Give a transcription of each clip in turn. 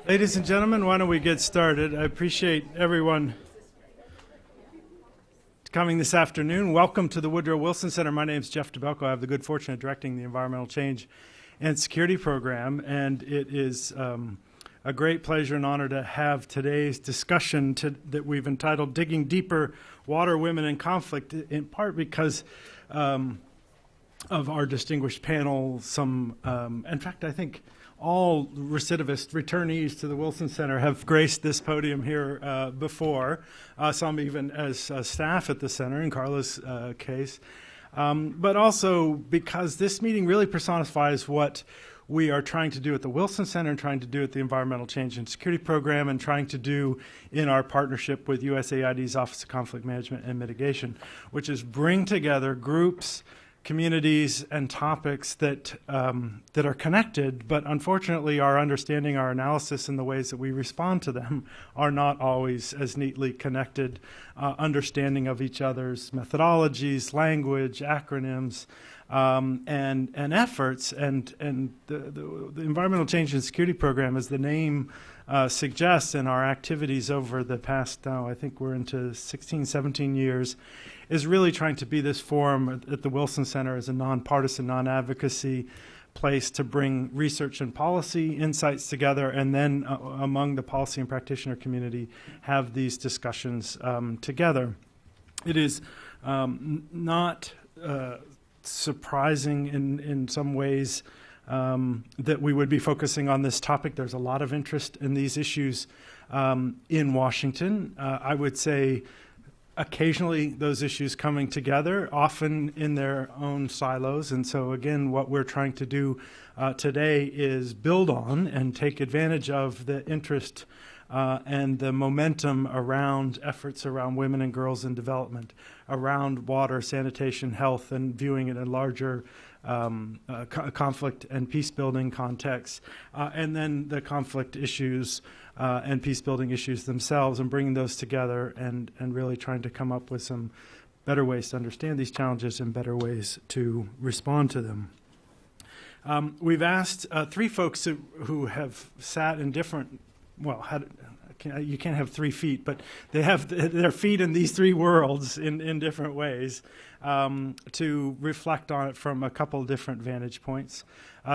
Ladies and gentlemen, why don't we get started? I appreciate everyone coming this afternoon. Welcome to the Woodrow Wilson Center. My name is Jeff DeBelko. I have the good fortune of directing the Environmental Change and Security Program, and it is a great pleasure and honor to have today's discussion that we've entitled Digging Deeper, Water, Women, and Conflict, in part because of our distinguished panel. In fact, I think all recidivist returnees to the Wilson Center have graced this podium here before, some even as staff at the center, in Carla's case. But also because this meeting really personifies what we are trying to do at the Wilson Center and trying to do at the Environmental Change and Security Program and trying to do in our partnership with USAID's Office of Conflict Management and Mitigation, which is bring together groups, communities, and topics that are connected, but unfortunately our understanding, our analysis, and the ways that we respond to them are not always as neatly connected. Understanding of each other's methodologies, language, acronyms, and efforts, and the Environmental Change and Security Program, as the name suggests, in our activities over the past, now I think we're into 16, 17 years, is really trying to be this forum at the Wilson Center as a nonpartisan, non-advocacy place to bring research and policy insights together, and then among the policy and practitioner community have these discussions together. It is not surprising in some ways that we would be focusing on this topic. There's a lot of interest in these issues in Washington. I would say occasionally those issues coming together, often in their own silos. And so again, what we're trying to do today is build on and take advantage of the interest and the momentum around efforts around women and girls in development, around water, sanitation, health, and viewing it in larger conflict and peace-building context, and then the conflict issues and peace-building issues themselves, and bringing those together and really trying to come up with some better ways to understand these challenges and better ways to respond to them. We've asked three folks who have sat in different, you can't have 3 feet, but they have their feet in these three worlds in different ways, to reflect on it from a couple different vantage points.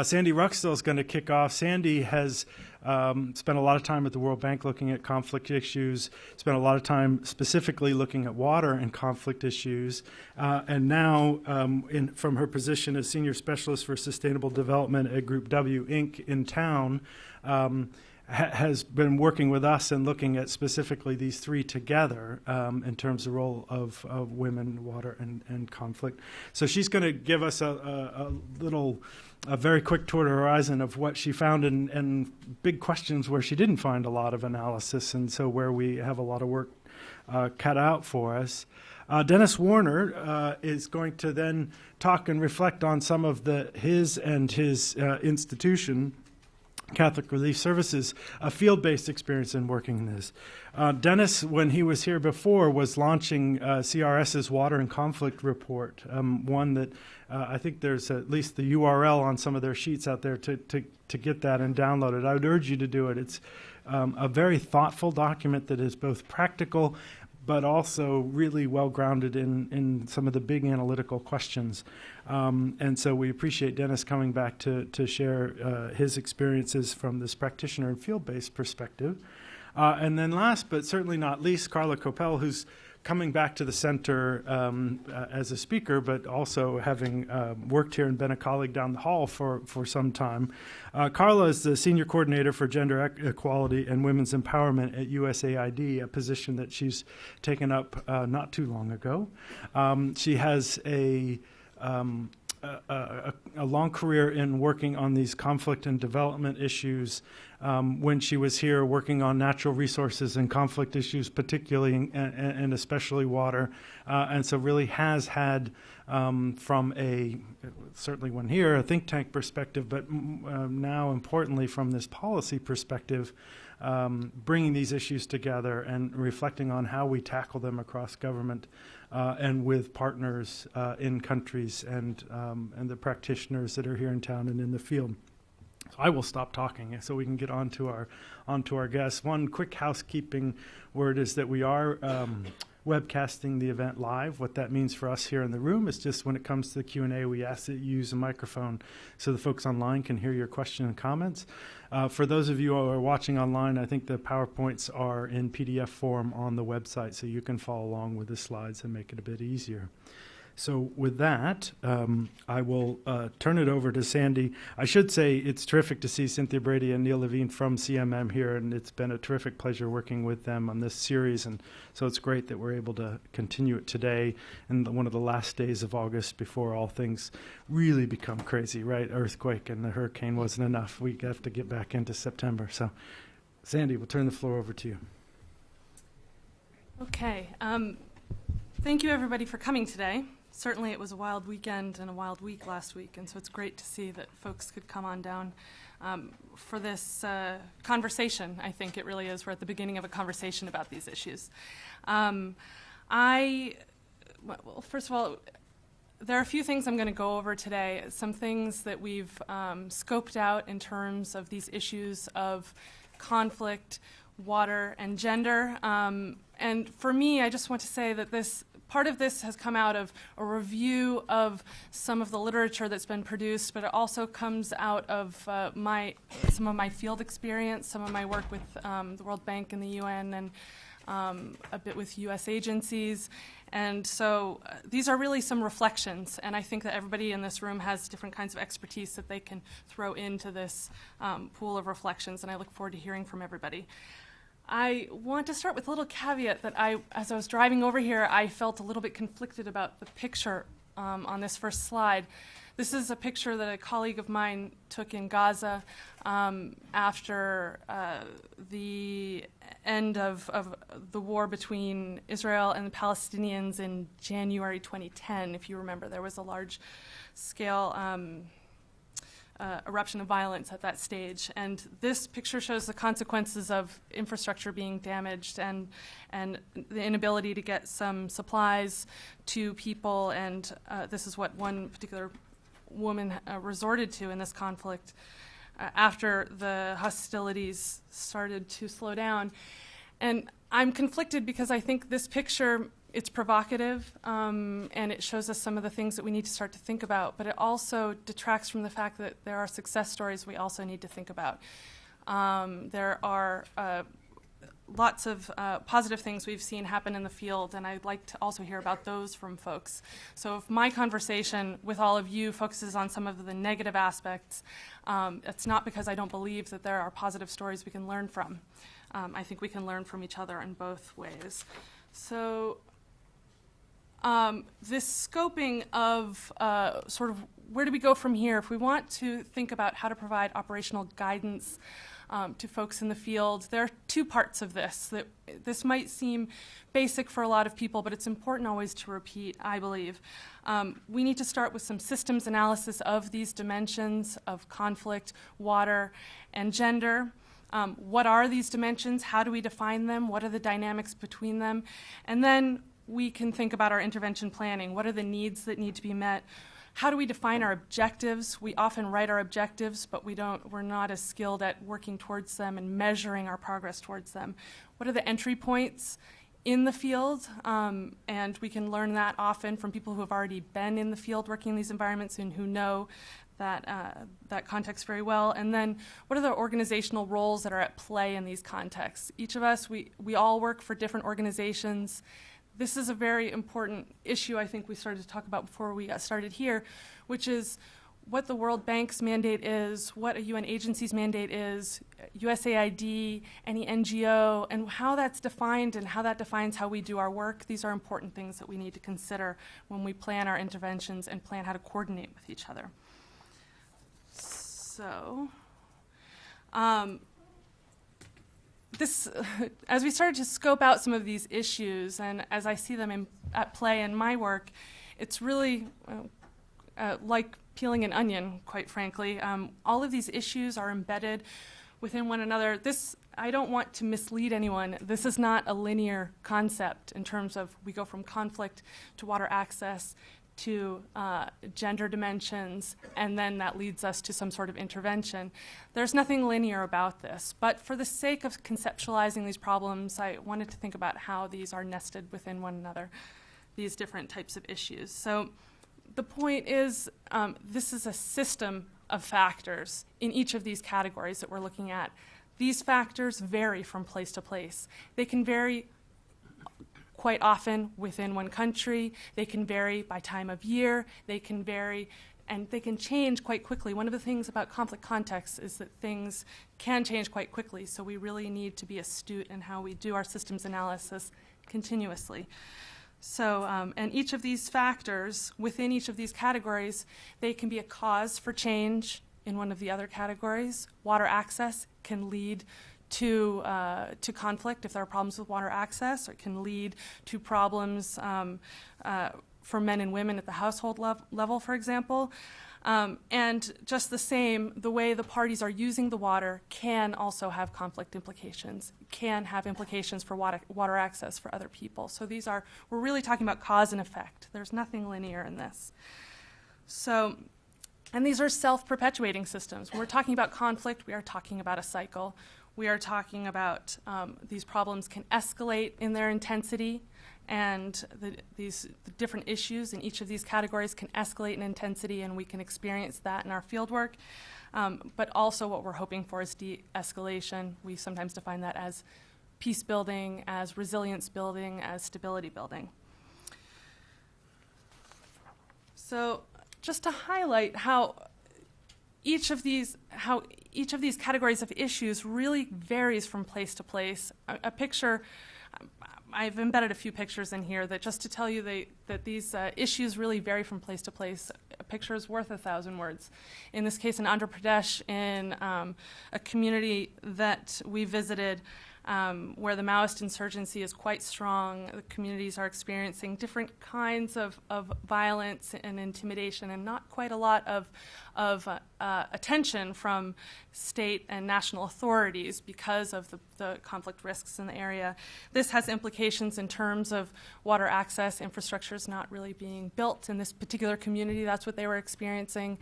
Sandy Ruxtell is going to kick off. Sandy has spent a lot of time at the World Bank looking at conflict issues, spent a lot of time specifically looking at water and conflict issues, and now from her position as Senior Specialist for Sustainable Development at Group W, Inc. in town, has been working with us and looking at specifically these three together in terms of the role of women, water, and conflict. So she's going to give us a very quick tour to horizon of what she found and big questions where she didn't find a lot of analysis, and so where we have a lot of work cut out for us. Dennis Warner is going to then talk and reflect on some of his institution, Catholic Relief Services, a field-based experience in working in this. Dennis, when he was here before, was launching CRS's Water and Conflict Report, one that I think there's at least the URL on some of their sheets out there to get that and download it. I would urge you to do it. It's a very thoughtful document that is both practical but also really well-grounded in some of the big analytical questions. And so we appreciate Dennis coming back to share his experiences from this practitioner and field-based perspective. And then last but certainly not least, Carla Coppell, who's coming back to the center as a speaker, but also having worked here and been a colleague down the hall for some time. Carla is the Senior Coordinator for Gender Equality and Women's Empowerment at USAID, a position that she's taken up not too long ago. She has a long career in working on these conflict and development issues. When she was here working on natural resources and conflict issues, particularly and especially water, and so really has had from certainly when here, a think tank perspective, but now importantly from this policy perspective, bringing these issues together and reflecting on how we tackle them across government and with partners in countries and the practitioners that are here in town and in the field. I will stop talking so we can get on to our guests. One quick housekeeping word is that we are webcasting the event live. What that means for us here in the room is just when it comes to the Q&A, we ask that you use a microphone so the folks online can hear your question and comments. For those of you who are watching online, I think the PowerPoints are in PDF form on the website, so you can follow along with the slides and make it a bit easier. So with that, I will turn it over to Sandy. I should say it's terrific to see Cynthia Brady and Neil Levine from CMM here, and it's been a terrific pleasure working with them on this series. And so it's great that we're able to continue it today in one of the last days of August before all things really become crazy, right? Earthquake and the hurricane wasn't enough. We have to get back into September. So Sandy, we'll turn the floor over to you. Okay. Thank you, everybody, for coming today. Certainly it was a wild weekend and a wild week last week, and so it's great to see that folks could come on down for this conversation. I think it really is. We're at the beginning of a conversation about these issues. Well, first of all, there are a few things I'm going to go over today, some things that we've scoped out in terms of these issues of conflict, water, and gender. And for me, I just want to say that part of this has come out of a review of some of the literature that's been produced, but it also comes out of some of my field experience, some of my work with the World Bank and the UN, and a bit with U.S. agencies. And so these are really some reflections, and I think that everybody in this room has different kinds of expertise that they can throw into this pool of reflections, and I look forward to hearing from everybody. I want to start with a little caveat that as I was driving over here, I felt a little bit conflicted about the picture on this first slide. This is a picture that a colleague of mine took in Gaza after the end of the war between Israel and the Palestinians in January 2010. If you remember, there was a large-scale eruption of violence at that stage. And this picture shows the consequences of infrastructure being damaged and the inability to get some supplies to people. And this is what one particular woman resorted to in this conflict after the hostilities started to slow down. And I'm conflicted because I think this picture, it's provocative, and it shows us some of the things that we need to start to think about, but it also detracts from the fact that there are success stories we also need to think about. There are lots of positive things we've seen happen in the field, and I'd like to also hear about those from folks. So if my conversation with all of you focuses on some of the negative aspects, it's not because I don't believe that there are positive stories we can learn from. I think we can learn from each other in both ways. So this scoping of sort of where do we go from here, if we want to think about how to provide operational guidance to folks in the field, there are two parts of this. This might seem basic for a lot of people, but it's important always to repeat, I believe. We need to start with some systems analysis of these dimensions of conflict, water, and gender. What are these dimensions? How do we define them? What are the dynamics between them? And then we can think about our intervention planning. What are the needs that need to be met? How do we define our objectives? We often write our objectives, but we're not as skilled at working towards them and measuring our progress towards them. What are the entry points in the field? And we can learn that often from people who have already been in the field working in these environments and who know that context very well. And then what are the organizational roles that are at play in these contexts? Each of us, we all work for different organizations. This is a very important issue I think we started to talk about before we got started here, which is what the World Bank's mandate is, what a UN agency's mandate is, USAID, any NGO, and how that's defined and how that defines how we do our work. These are important things that we need to consider when we plan our interventions and plan how to coordinate with each other. So, as we started to scope out some of these issues, and as I see them at play in my work, it's really like peeling an onion, quite frankly. All of these issues are embedded within one another. I don't want to mislead anyone. This is not a linear concept in terms of we go from conflict to water access to gender dimensions, and then that leads us to some sort of intervention. There's nothing linear about this, but for the sake of conceptualizing these problems, I wanted to think about how these are nested within one another, these different types of issues. So the point is, this is a system of factors in each of these categories that we're looking at. These factors vary from place to place. They can vary quite often within one country. They can vary by time of year. They can vary, and they can change quite quickly. One of the things about conflict contexts is that things can change quite quickly, so we really need to be astute in how we do our systems analysis continuously. So, and each of these factors within each of these categories, they can be a cause for change in one of the other categories. Water access can lead to conflict if there are problems with water access, or it can lead to problems for men and women at the household level, for example. And just the same, the way the parties are using the water can also have conflict implications, can have implications for water access for other people. So we're really talking about cause and effect. There's nothing linear in this. So, and these are self-perpetuating systems. When we're talking about conflict, we are talking about a cycle. We are talking about these problems can escalate in their intensity, and the different issues in each of these categories can escalate in intensity, and we can experience that in our fieldwork. But also what we're hoping for is de-escalation. We sometimes define that as peace building, as resilience building, as stability building. So just to highlight how each of these categories of issues really varies from place to place. A picture, I've embedded a few pictures in here that just to tell you that these issues really vary from place to place. A picture is worth 1,000 words. In this case, in Andhra Pradesh, in a community that we visited, where the Maoist insurgency is quite strong. The communities are experiencing different kinds of violence and intimidation, and not quite a lot of attention from state and national authorities because of the conflict risks in the area. This has implications in terms of water access. Infrastructure is not really being built in this particular community. That's what they were experiencing.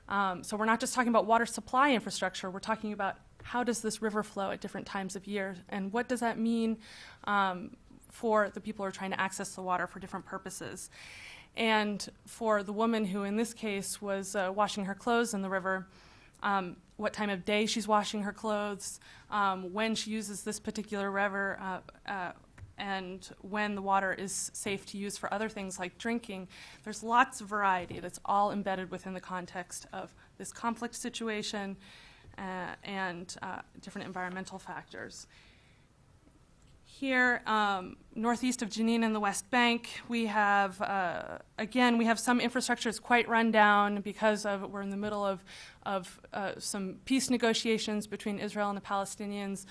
So we're not just talking about water supply infrastructure. We're talking about how does this river flow at different times of year, and what does that mean for the people who are trying to access the water for different purposes. And for the woman who in this case was washing her clothes in the river, what time of day she's washing her clothes, when she uses this particular river, and when the water is safe to use for other things like drinking. There's lots of variety that's all embedded within the context of this conflict situation and different environmental factors. Here, northeast of Jenin in the West Bank, we have, again, we have some infrastructure that's quite run down because we're in the middle of some peace negotiations between Israel and the Palestinians.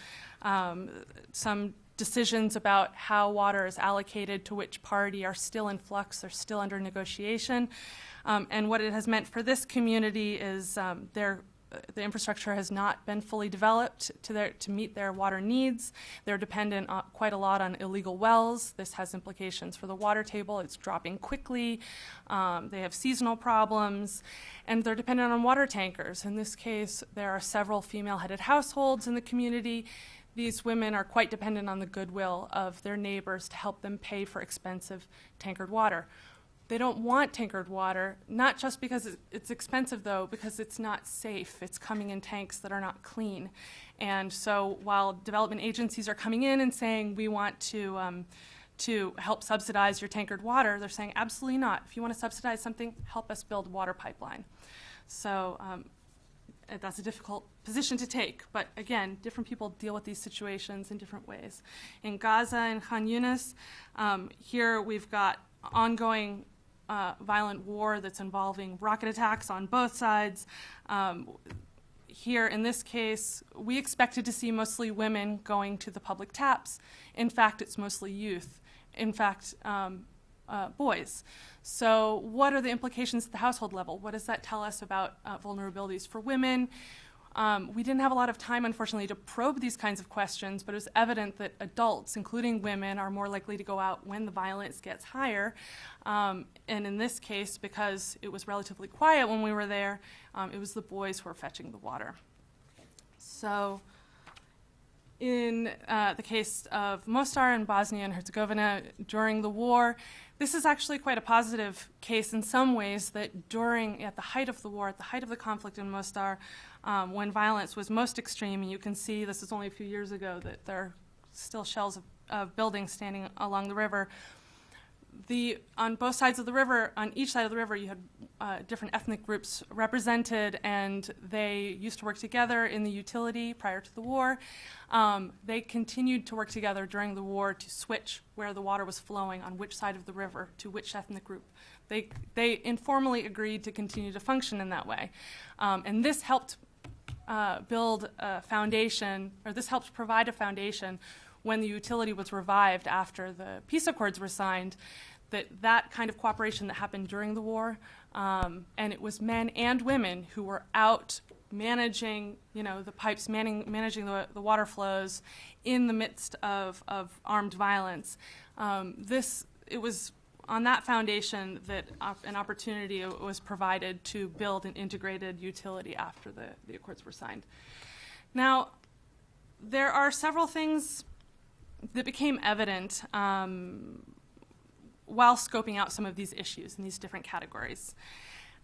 Some decisions about how water is allocated to which party are still in flux, they're still under negotiation. And what it has meant for this community is the infrastructure has not been fully developed to meet their water needs. They're dependent quite a lot on illegal wells. This has implications for the water table. It's dropping quickly. They have seasonal problems, and they're dependent on water tankers. In this case, there are several female-headed households in the community. These women are quite dependent on the goodwill of their neighbors to help them pay for expensive tankered water. They don't want tankered water, not just because it's expensive, though, because it's not safe. It's coming in tanks that are not clean. And so while development agencies are coming in and saying, we want to help subsidize your tankered water, they're saying, absolutely not. If you want to subsidize something, help us build a water pipeline. So that's a difficult position to take. But again, different people deal with these situations in different ways. In Gaza and Khan Yunis, here we've got ongoing violent war that's involving rocket attacks on both sides. Here, in this case, we expected to see mostly women going to the public taps. In fact, it's mostly youth. In fact, boys. So what are the implications at the household level? What does that tell us about vulnerabilities for women? We didn't have a lot of time, unfortunately, to probe these kinds of questions, but it was evident that adults, including women, are more likely to go out when the violence gets higher. And in this case, because it was relatively quiet when we were there, it was the boys who were fetching the water. So in the case of Mostar in Bosnia and Herzegovina during the war, this is actually quite a positive case in some ways, that at the height of the war, at the height of the conflict in Mostar, when violence was most extreme, and you can see this is only a few years ago, that there are still shells of buildings standing along the river. On both sides of the river, on each side of the river, you had different ethnic groups represented, and they used to work together in the utility prior to the war. They continued to work together during the war to switch where the water was flowing on which side of the river to which ethnic group. They informally agreed to continue to function in that way. And this helped build a foundation, or this helped provide a foundation when the utility was revived after the peace accords were signed, that kind of cooperation that happened during the war, and it was men and women who were out managing, the pipes, managing the water flows in the midst of armed violence. It was on that foundation that an opportunity was provided to build an integrated utility after the accords were signed. Now, there are several things that became evident while scoping out some of these issues in these different categories.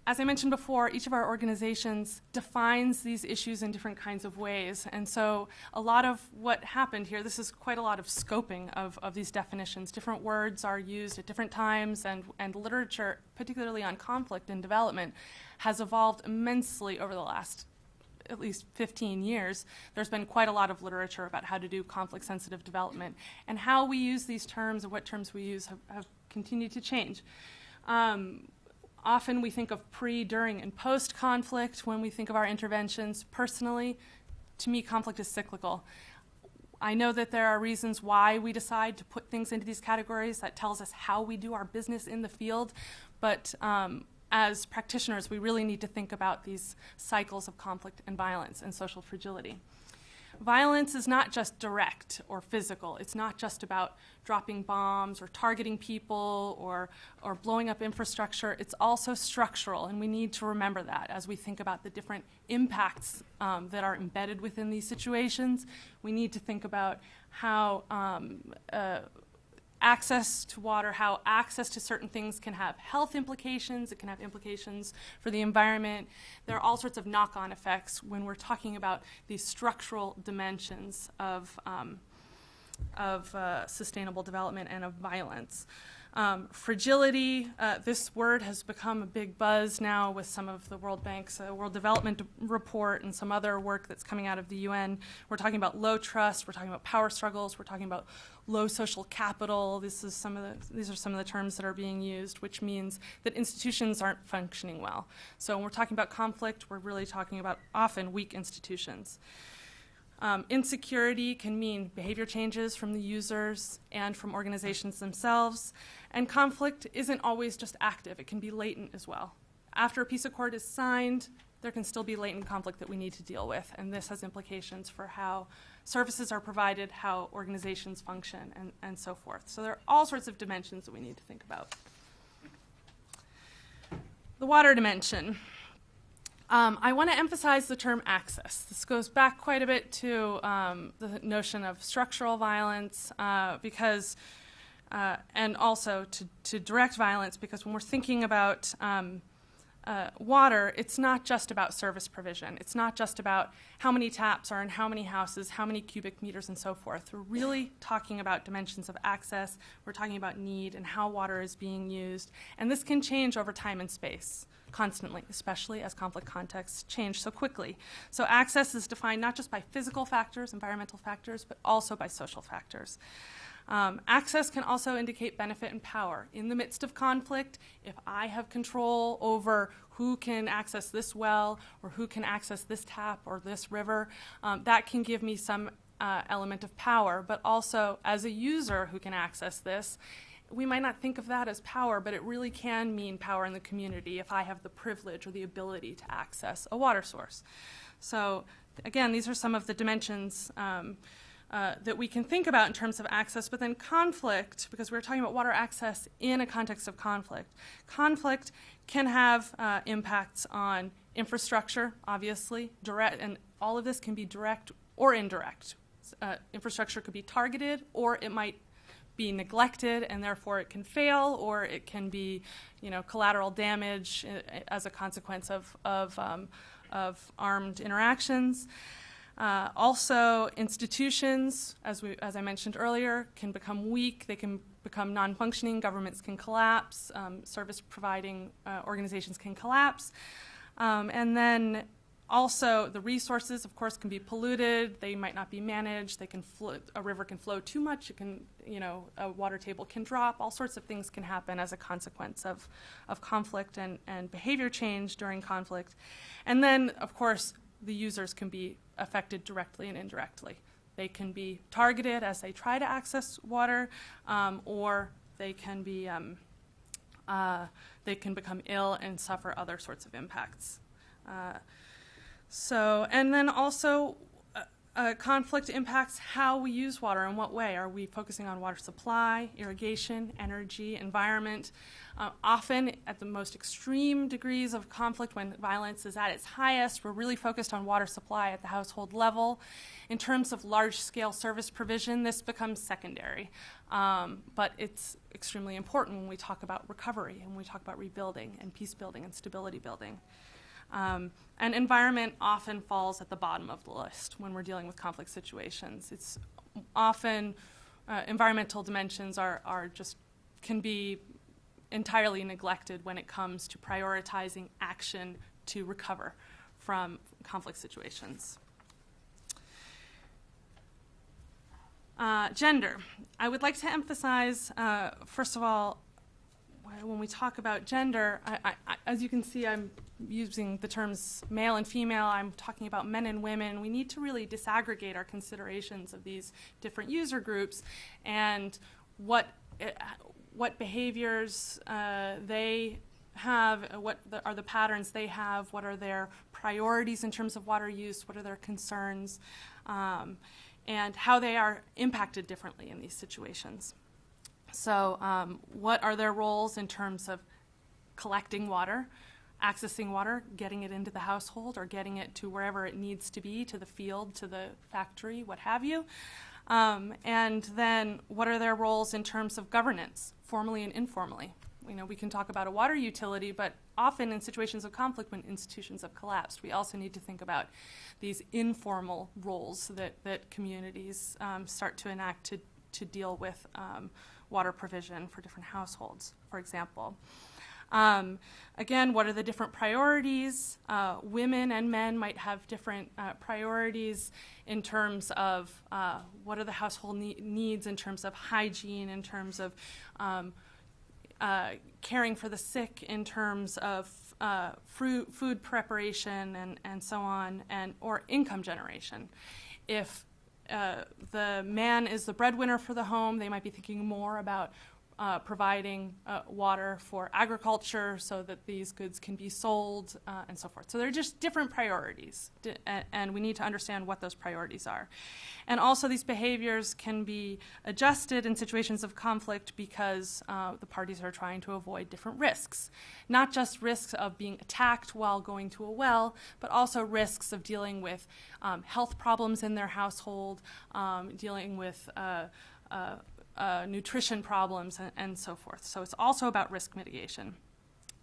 As I mentioned before, each of our organizations defines these issues in different kinds of ways, and so a lot of what happened here, this is quite a lot of scoping of these definitions. Different words are used at different times, and literature, particularly on conflict and development, has evolved immensely over the last at least 15 years. There's been quite a lot of literature about how to do conflict-sensitive development, and how we use these terms and what terms we use have continued to change. Often we think of pre, during, and post-conflict when we think of our interventions. Personally, to me, conflict is cyclical. I know that there are reasons why we decide to put things into these categories. That tells us how we do our business in the field, but as practitioners, we really need to think about these cycles of conflict and violence and social fragility. Violence is not just direct or physical. It's not just about dropping bombs or targeting people or blowing up infrastructure. It's also structural, and we need to remember that as we think about the different impacts that are embedded within these situations. We need to think about how access to water, how access to certain things can have health implications, it can have implications for the environment. There are all sorts of knock-on effects when we're talking about these structural dimensions of sustainable development and of violence. Fragility, this word has become a big buzz now with some of the World Bank's World Development Report and some other work that's coming out of the UN. We're talking about low trust, we're talking about power struggles, we're talking about low social capital. These are some of the terms that are being used, which means that institutions aren't functioning well. So when we're talking about conflict, we're really talking about often weak institutions. Insecurity can mean behavior changes from the users and from organizations themselves. And conflict isn't always just active. It can be latent as well. After a peace accord is signed, there can still be latent conflict that we need to deal with. And this has implications for how services are provided, how organizations function, and so forth. So there are all sorts of dimensions that we need to think about. The water dimension. I want to emphasize the term access. This goes back quite a bit to the notion of structural violence because, and also to direct violence, because when we're thinking about water, it's not just about service provision. It's not just about how many taps are in how many houses, how many cubic meters, and so forth. We're really talking about dimensions of access. We're talking about need and how water is being used. And this can change over time and space constantly, especially as conflict contexts change so quickly. So access is defined not just by physical factors, environmental factors, but also by social factors. Access can also indicate benefit and power. In the midst of conflict, if I have control over who can access this well or who can access this tap or this river, that can give me some element of power. But also, as a user who can access this, we might not think of that as power, but it really can mean power in the community if I have the privilege or the ability to access a water source. So again, these are some of the dimensions that we can think about in terms of access, but then conflict, because we're talking about water access in a context of conflict. Conflict can have impacts on infrastructure, obviously, direct, and all of this can be direct or indirect. Infrastructure could be targeted, or it might be neglected, and therefore it can fail, or it can be, collateral damage as a consequence of armed interactions. Also, institutions, as I mentioned earlier, can become weak. They can become non-functioning. Governments can collapse. Service-providing organizations can collapse. And then also, the resources, of course, can be polluted. They might not be managed. They can a river can flow too much. It can, a water table can drop. All sorts of things can happen as a consequence of conflict and behavior change during conflict. And then, of course, the users can be affected directly and indirectly. They can be targeted as they try to access water, or they can be they can become ill and suffer other sorts of impacts. And then also, conflict impacts how we use water. In what way? Are we focusing on water supply, irrigation, energy, environment? Often, at the most extreme degrees of conflict, when violence is at its highest, we're really focused on water supply at the household level. In terms of large-scale service provision, this becomes secondary. But it's extremely important when we talk about recovery, and when we talk about rebuilding and peace building and stability building. And environment often falls at the bottom of the list when we're dealing with conflict situations. It's often environmental dimensions can be entirely neglected when it comes to prioritizing action to recover from conflict situations. Gender. I would like to emphasize, first of all, when we talk about gender, as you can see, I'm using the terms male and female. I'm talking about men and women. We need to really disaggregate our considerations of these different user groups and what behaviors they have, are the patterns they have, what are their priorities in terms of water use, what are their concerns, and how they are impacted differently in these situations. So what are their roles in terms of collecting water, accessing water, getting it into the household, or getting it to wherever it needs to be, to the field, to the factory, what have you? And then what are their roles in terms of governance, formally and informally? We can talk about a water utility, but often in situations of conflict when institutions have collapsed, we also need to think about these informal roles that communities start to enact to deal with water provision for different households, for example. Again, what are the different priorities? Women and men might have different priorities in terms of what are the household needs in terms of hygiene, in terms of caring for the sick, in terms of food preparation and so on, or income generation. If the man is the breadwinner for the home, they might be thinking more about providing water for agriculture so that these goods can be sold and so forth. So they're just different priorities, and we need to understand what those priorities are. And also these behaviors can be adjusted in situations of conflict because the parties are trying to avoid different risks. Not just risks of being attacked while going to a well, but also risks of dealing with health problems in their household, dealing with nutrition problems, and so forth. So it's also about risk mitigation.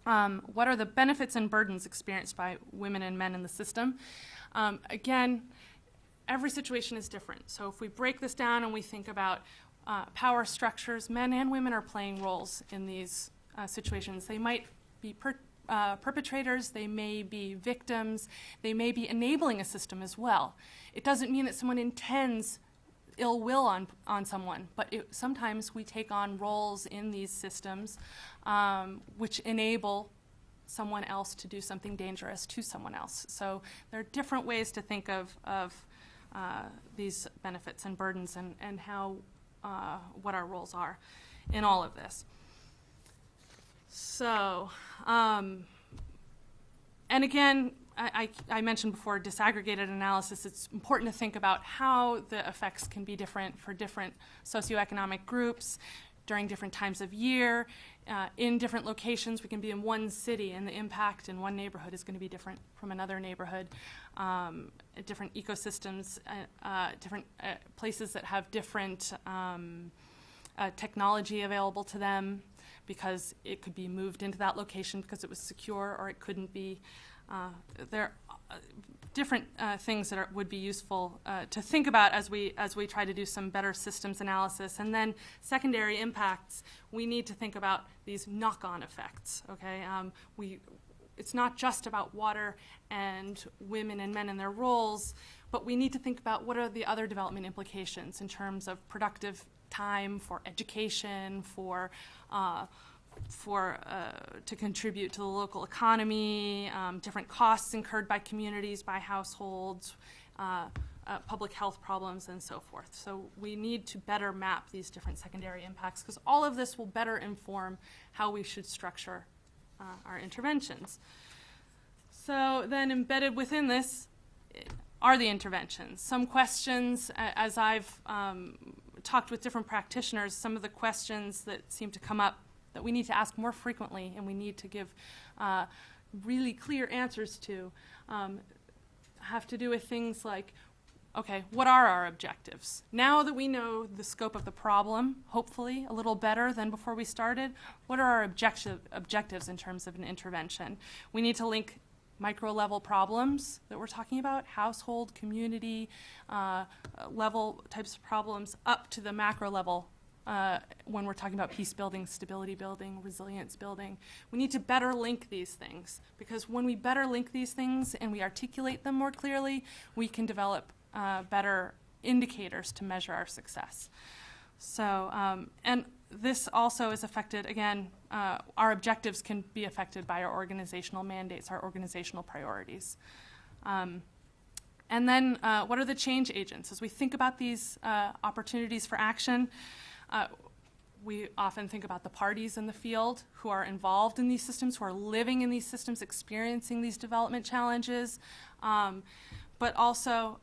What are the benefits and burdens experienced by women and men in the system? Again, every situation is different. So if we break this down and we think about power structures, men and women are playing roles in these situations. They might be perpetrators, they may be victims, they may be enabling a system as well. It doesn't mean that someone intends ill will on someone, but sometimes we take on roles in these systems which enable someone else to do something dangerous to someone else. So there are different ways to think of these benefits and burdens and how what our roles are in all of this. So, and again, I mentioned before disaggregated analysis. It's important to think about how the effects can be different for different socioeconomic groups during different times of year, in different locations. We can be in one city, and the impact in one neighborhood is going to be different from another neighborhood. Different ecosystems, different places that have different technology available to them, because it could be moved into that location because it was secure, or it couldn't be. There are different things that would be useful to think about as we try to do some better systems analysis. And then secondary impacts, we need to think about these knock-on effects. Okay, it's not just about water and women and men and their roles, but we need to think about what are the other development implications in terms of productive time for education, to contribute to the local economy, different costs incurred by communities, by households, public health problems, and so forth. So we need to better map these different secondary impacts, because all of this will better inform how we should structure our interventions. So then embedded within this are the interventions. Some questions, as I've talked with different practitioners, some of the questions that seem to come up that we need to ask more frequently and we need to give really clear answers to have to do with things like, okay, what are our objectives? Now that we know the scope of the problem, hopefully a little better than before we started, what are our objectives in terms of an intervention? We need to link micro-level problems that we're talking about, household, community level types of problems, up to the macro level when we're talking about peace building, stability building, resilience building. We need to better link these things, because when we better link these things and we articulate them more clearly, we can develop better indicators to measure our success. So, and this also is affected, again, our objectives can be affected by our organizational mandates, our organizational priorities. And then what are the change agents? As we think about these opportunities for action, we often think about the parties in the field who are involved in these systems, who are living in these systems, experiencing these development challenges, but also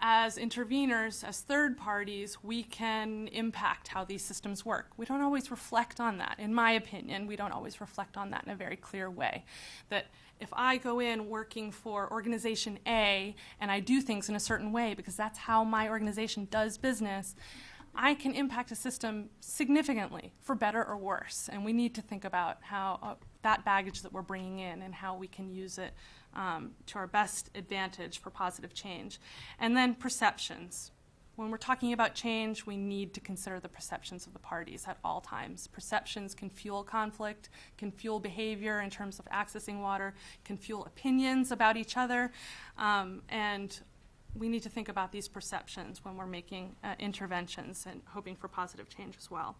as interveners, as third parties, we can impact how these systems work. We don't always reflect on that. In my opinion, we don't always reflect on that in a very clear way. That if I go in working for organization A and I do things in a certain way because that's how my organization does business, I can impact a system significantly, for better or worse. And we need to think about how that baggage that we're bringing in and how we can use it to our best advantage for positive change. And then perceptions. When we're talking about change, we need to consider the perceptions of the parties at all times. Perceptions can fuel conflict, can fuel behavior in terms of accessing water, can fuel opinions about each other, and we need to think about these perceptions when we're making interventions and hoping for positive change as well.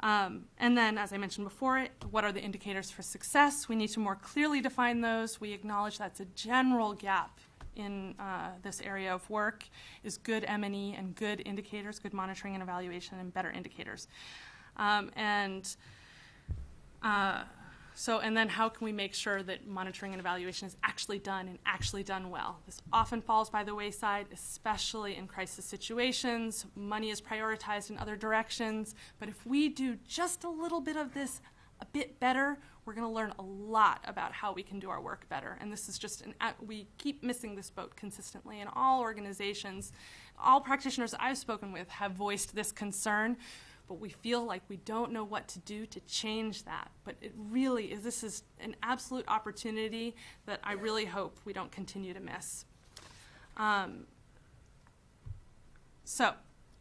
And then, as I mentioned before, what are the indicators for success? We need to more clearly define those. We acknowledge that's a general gap in this area of work, is good M&E and good indicators, good monitoring and evaluation, and better indicators. And then how can we make sure that monitoring and evaluation is actually done and actually done well? This often falls by the wayside, especially in crisis situations. Money is prioritized in other directions. But if we do just a little bit of this a bit better, we're going to learn a lot about how we can do our work better. And this is just, we keep missing this boat consistently. And all organizations, all practitioners I've spoken with have voiced this concern. But we feel like we don't know what to do to change that. But it really is, this is an absolute opportunity that I really hope we don't continue to miss.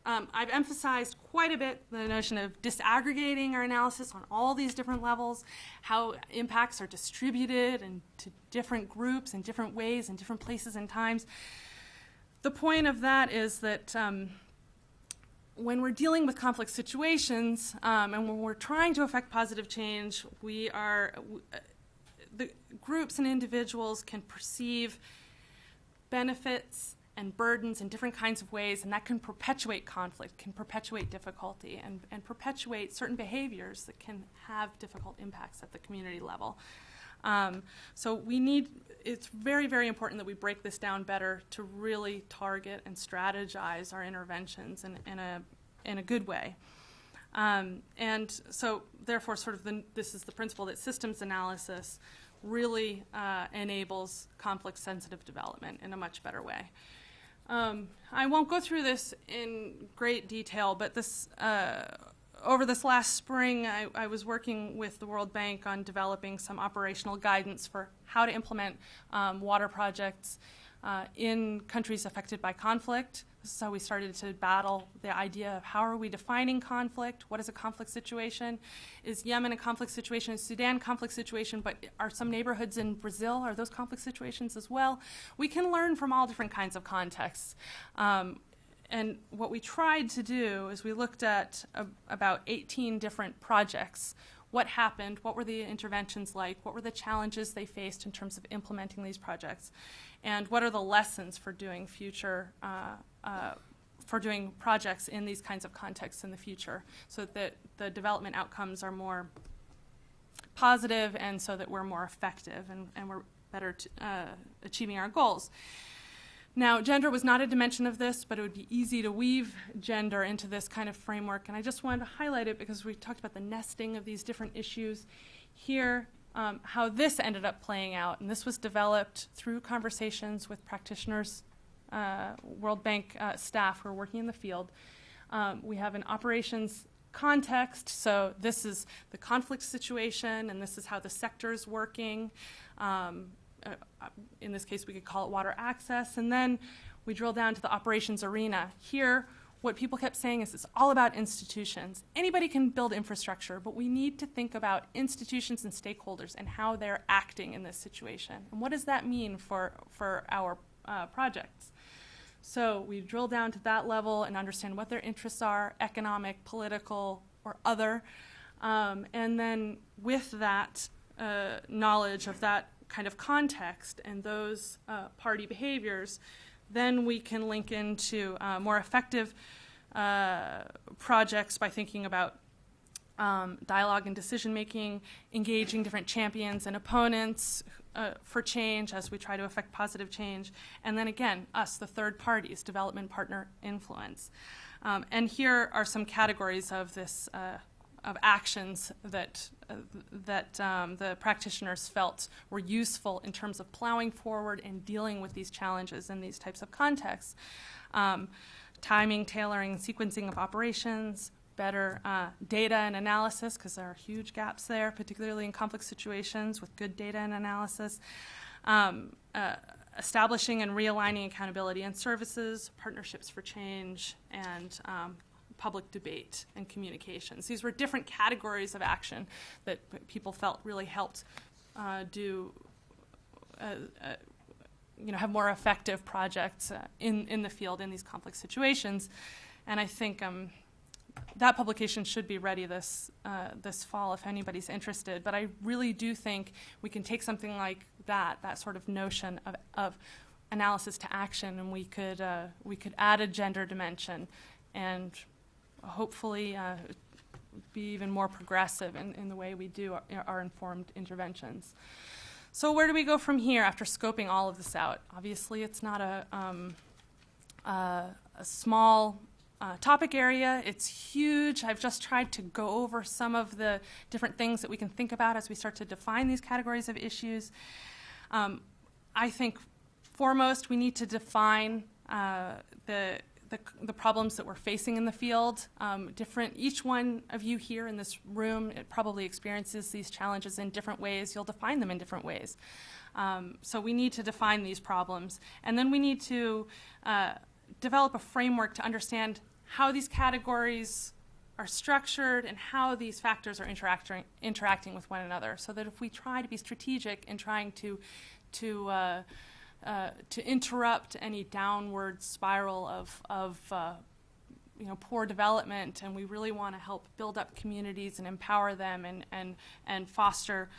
I've emphasized quite a bit the notion of disaggregating our analysis on all these different levels, how impacts are distributed and to different groups in different ways in different places and times. The point of that is that when we're dealing with complex situations and when we're trying to affect positive change, the groups and individuals can perceive benefits and burdens in different kinds of ways, and that can perpetuate conflict, can perpetuate difficulty, and perpetuate certain behaviors that can have difficult impacts at the community level. So we need, it's very, very important that we break this down better to really target and strategize our interventions in a good way. And so, therefore, this is the principle that systems analysis really enables conflict-sensitive development in a much better way. I won't go through this in great detail, but this over this last spring, I was working with the World Bank on developing some operational guidance for how to implement water projects in countries affected by conflict. This is how we started to battle the idea of how are we defining conflict? What is a conflict situation? Is Yemen a conflict situation? Is Sudan a conflict situation? But are some neighborhoods in Brazil, are those conflict situations as well? We can learn from all different kinds of contexts. And what we tried to do is we looked at about 18 different projects. What happened? What were the interventions like? What were the challenges they faced in terms of implementing these projects? And what are the lessons for doing doing projects in these kinds of contexts in the future, so that the development outcomes are more positive and so that we're more effective and we're better achieving our goals. Now, gender was not a dimension of this, but it would be easy to weave gender into this kind of framework, and I just wanted to highlight it because we talked about the nesting of these different issues. Here, how this ended up playing out, and this was developed through conversations with practitioners, World Bank staff who are working in the field. We have an operations context, so this is the conflict situation, and this is how the sector is working. In this case, we could call it water access. And then we drill down to the operations arena. Here, what people kept saying is it's all about institutions. Anybody can build infrastructure, but we need to think about institutions and stakeholders and how they're acting in this situation. And what does that mean for our projects? So we drill down to that level and understand what their interests are, economic, political, or other. And then with that knowledge of that kind of context and those party behaviors, then we can link into more effective projects by thinking about dialogue and decision-making, engaging different champions and opponents for change as we try to affect positive change, and then again, us, the third parties, development partner influence. And here are some categories of this of actions that the practitioners felt were useful in terms of plowing forward and dealing with these challenges in these types of contexts. Timing, tailoring, sequencing of operations, better data and analysis, because there are huge gaps there, particularly in conflict situations with good data and analysis. Establishing and realigning accountability and services, partnerships for change, and public debate and communications. These were different categories of action that people felt really helped have more effective projects in the field in these conflict situations. And I think that publication should be ready this fall if anybody's interested. But I really do think we can take something like that sort of notion of analysis to action, and we could add a gender dimension and hopefully be even more progressive in the way we do our informed interventions. So where do we go from here after scoping all of this out? Obviously, it's not a small topic area. It's huge. I've just tried to go over some of the different things that we can think about as we start to define these categories of issues. I think foremost we need to define the problems that we're facing in the field. Each one of you here in this room, it probably experiences these challenges in different ways. You'll define them in different ways. So we need to define these problems. And then we need to develop a framework to understand how these categories are structured and how these factors are interacting with one another, so that if we try to be strategic in trying to interrupt any downward spiral of poor development, and we really want to help build up communities and empower them and foster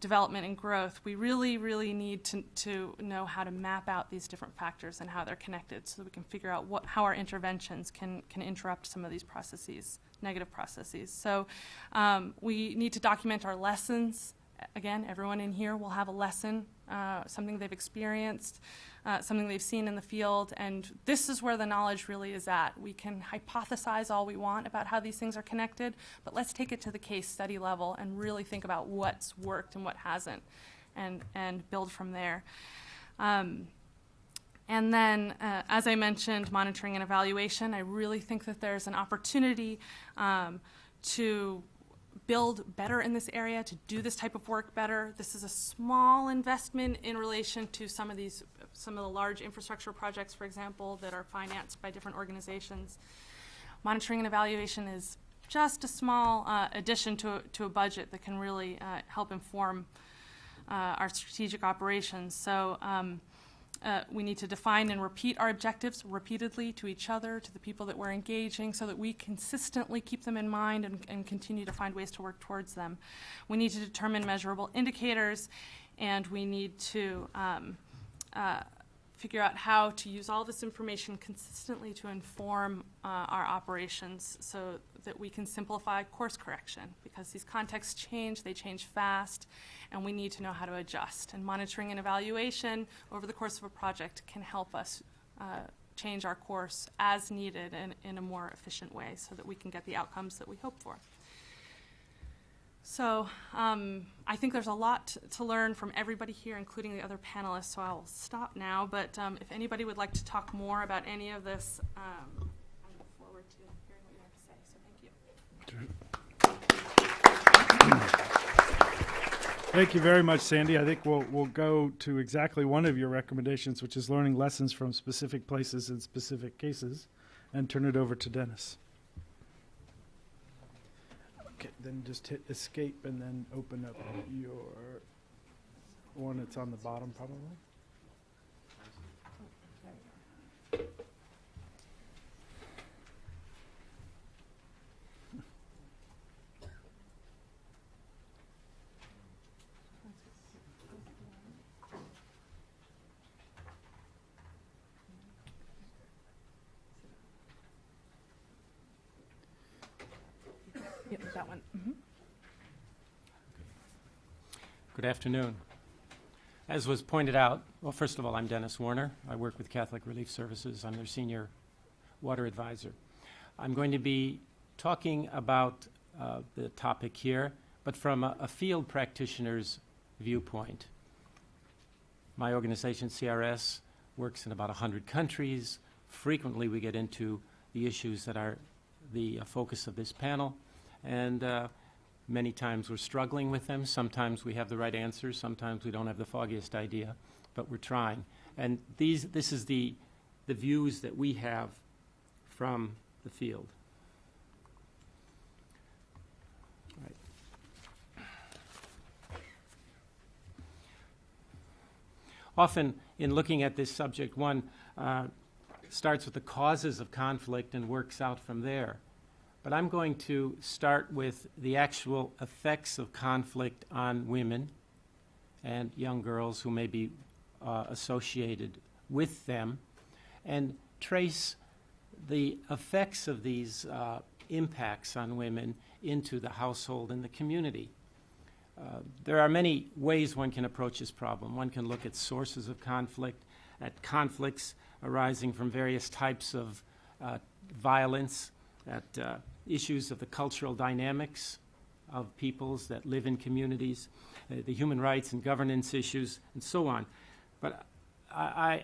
development and growth, we really need to know how to map out these different factors and how they're connected, so that we can figure out how our interventions can interrupt some of these processes, negative processes. So we need to document our lessons again, everyone in here will have a lesson, something they've experienced, something they've seen in the field, and this is where the knowledge really is at. We can hypothesize all we want about how these things are connected, but let's take it to the case study level and really think about what's worked and what hasn't, and build from there. And then, as I mentioned, monitoring and evaluation. I really think that there's an opportunity to build better in this area, to do this type of work better. This is a small investment in relation to some of the large infrastructure projects, for example, that are financed by different organizations. Monitoring and evaluation is just a small addition to a budget that can really help inform our strategic operations. So we need to define and repeat our objectives repeatedly to each other, to the people that we're engaging, so that we consistently keep them in mind and continue to find ways to work towards them. We need to determine measurable indicators, and we need to figure out how to use all this information consistently to inform our operations so that we can simplify course correction, because these contexts change, they change fast, and we need to know how to adjust. And monitoring and evaluation over the course of a project can help us change our course as needed and in a more efficient way so that we can get the outcomes that we hope for. So I think there's a lot to learn from everybody here, including the other panelists, so I'll stop now. But if anybody would like to talk more about any of this, I look forward to hearing what you have to say. So thank you. Thank you very much, Sandy. I think we'll go to exactly one of your recommendations, which is learning lessons from specific places and specific cases, and turn it over to Dennis. Okay, then just hit escape and then open up your one that's on the bottom, probably. Yep, that one. Mm-hmm. Good afternoon. As was pointed out, well, first of all, I'm Dennis Warner. I work with Catholic Relief Services. I'm their senior water advisor. I'm going to be talking about the topic here, but from a field practitioner's viewpoint. My organization, CRS, works in about 100 countries. Frequently, we get into the issues that are the focus of this panel. And many times we're struggling with them. Sometimes we have the right answers. Sometimes we don't have the foggiest idea, but we're trying. And this is the views that we have from the field. Right. Often in looking at this subject, one starts with the causes of conflict and works out from there. But I'm going to start with the actual effects of conflict on women and young girls who may be associated with them, and trace the effects of these impacts on women into the household and the community. There are many ways one can approach this problem. One can look at sources of conflict, at conflicts arising from various types of violence, at issues of the cultural dynamics of peoples that live in communities, the human rights and governance issues, and so on. But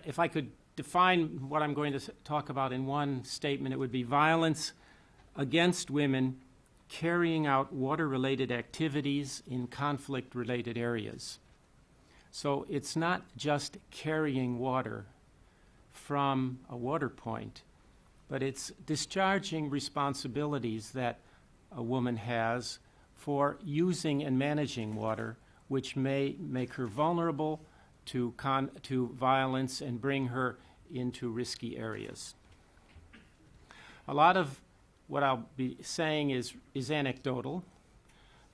if I could define what I'm going to talk about in one statement, it would be violence against women carrying out water-related activities in conflict-related areas. So it's not just carrying water from a water point, but it's discharging responsibilities that a woman has for using and managing water, which may make her vulnerable to violence and bring her into risky areas. A lot of what I'll be saying is anecdotal.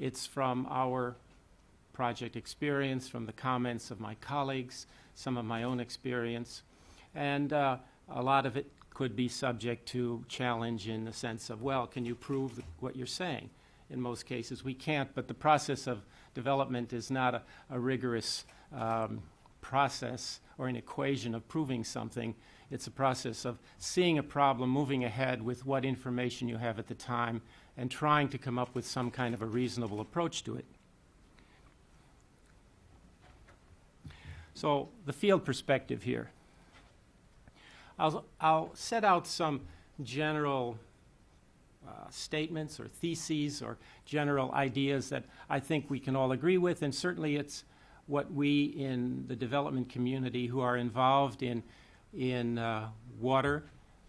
It's from our project experience, from the comments of my colleagues, some of my own experience, and a lot of it could be subject to challenge in the sense of, well, can you prove what you're saying? in most cases. We can't, but the process of development is not a rigorous process or an equation of proving something. It's a process of seeing a problem, moving ahead with what information you have at the time, and trying to come up with some kind of a reasonable approach to it. So the field perspective here. I'll set out some general statements or theses or general ideas that I think we can all agree with, and certainly it's what we in the development community who are involved in water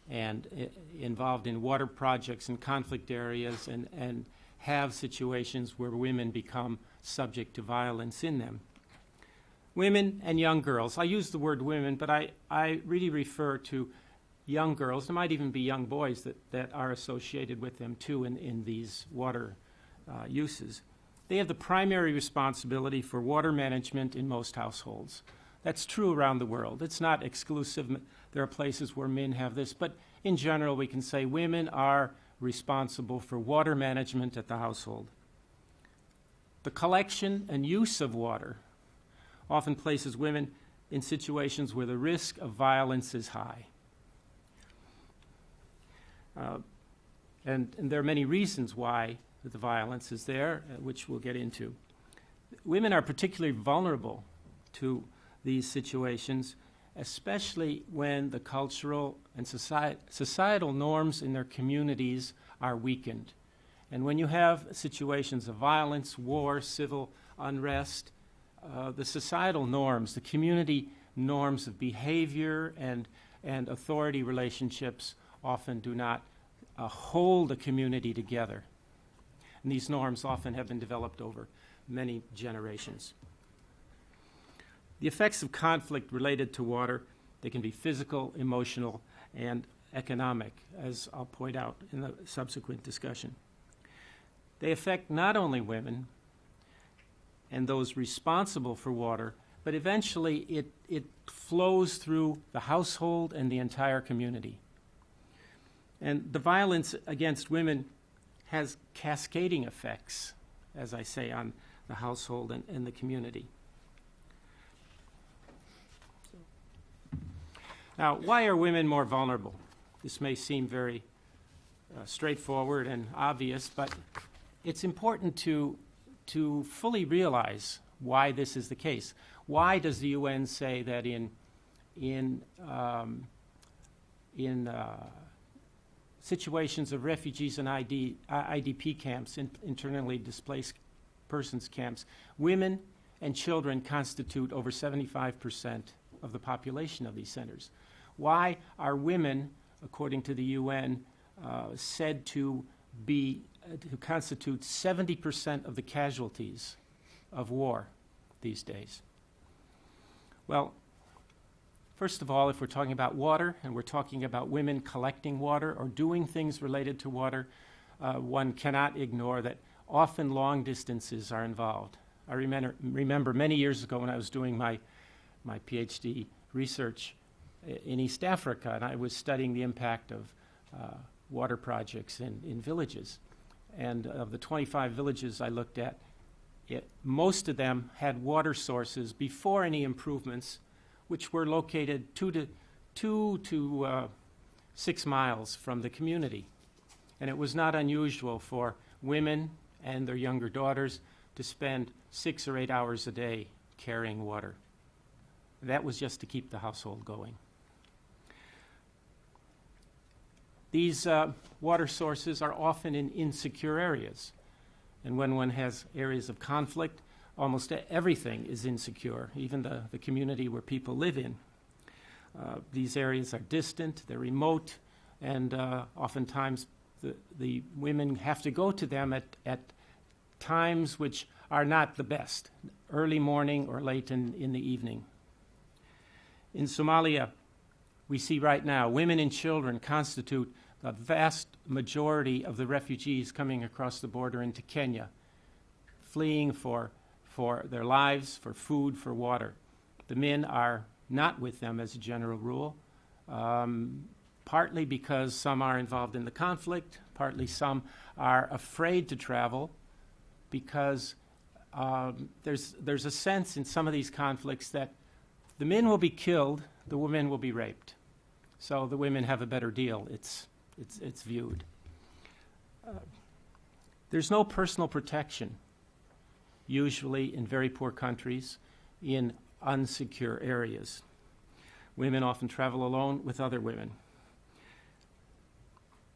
and involved in water projects in conflict areas and have situations where women become subject to violence in them. Women and young girls. I use the word women, but I really refer to young girls. There might even be young boys that are associated with them too in these water uses. They have the primary responsibility for water management in most households. That's true around the world. It's not exclusive. There are places where men have this, but in general we can say women are responsible for water management at the household. The collection and use of water often places women in situations where the risk of violence is high. And there are many reasons why the violence is there, which we'll get into. Women are particularly vulnerable to these situations, especially when the cultural and societal norms in their communities are weakened. And when you have situations of violence, war, civil unrest, the societal norms, the community norms of behavior and authority relationships often do not hold a community together. And these norms often have been developed over many generations. The effects of conflict related to water, they can be physical, emotional, and economic, as I'll point out in the subsequent discussion. They affect not only women and those responsible for water, but eventually it flows through the household and the entire community. And the violence against women has cascading effects, as I say, on the household and the community. Now, why are women more vulnerable? This may seem very straightforward and obvious, but it's important to fully realize why this is the case. Why does the UN say that in situations of refugees and IDP camps, internally displaced persons camps, women and children constitute over 75% of the population of these centers? Why are women, according to the UN, said to constitute 70% of the casualties of war these days? Well, first of all, if we're talking about water and we're talking about women collecting water or doing things related to water, one cannot ignore that often long distances are involved. I remember many years ago when I was doing my PhD research in East Africa, and I was studying the impact of water projects in villages. And of the 25 villages I looked at, most of them had water sources before any improvements, which were located 2 to 6 miles from the community. And it was not unusual for women and their younger daughters to spend 6 or 8 hours a day carrying water. That was just to keep the household going. These water sources are often in insecure areas. And when one has areas of conflict, almost everything is insecure, even the community where people live in. These areas are distant, they're remote, and oftentimes the women have to go to them at times which are not the best, early morning or late in the evening. In Somalia, we see right now women and children constitute the vast majority of the refugees coming across the border into Kenya, fleeing for their lives, for food, for part partly because some are involved in the conflict, partly some are afraid to travel because there's a sense in some of these conflicts that the men will be killed, the women will be raped. So the women have a better deal, it's viewed. There's no personal protection, usually in very poor countries, in unsecure areas. Women often travel alone with other women.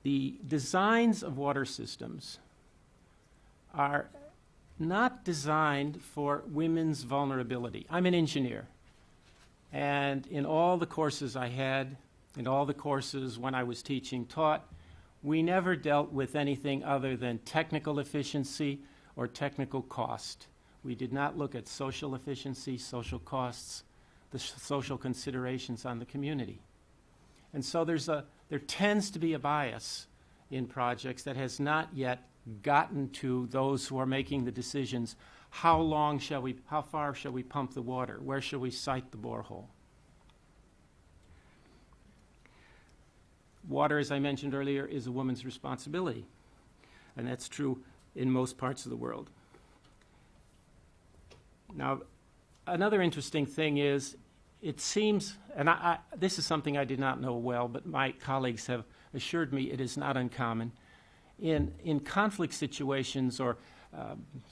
The designs of water systems are not designed for women's vulnerability. I'm an engineer, and in all the courses I had, in all the courses when I was teaching taught, we never dealt with anything other than technical efficiency or technical cost. We did not look at social efficiency, social costs, the social considerations on the community. And so there tends to be a bias in projects that has not yet gotten to those who are making the decisions. How far shall we pump the water? Where shall we site the borehole? Water, as I mentioned earlier, is a woman's responsibility, and that's true in most parts of the world. Now, another interesting thing is, it seems, and this is something I did not know well, but my colleagues have assured me it is not uncommon. In conflict situations or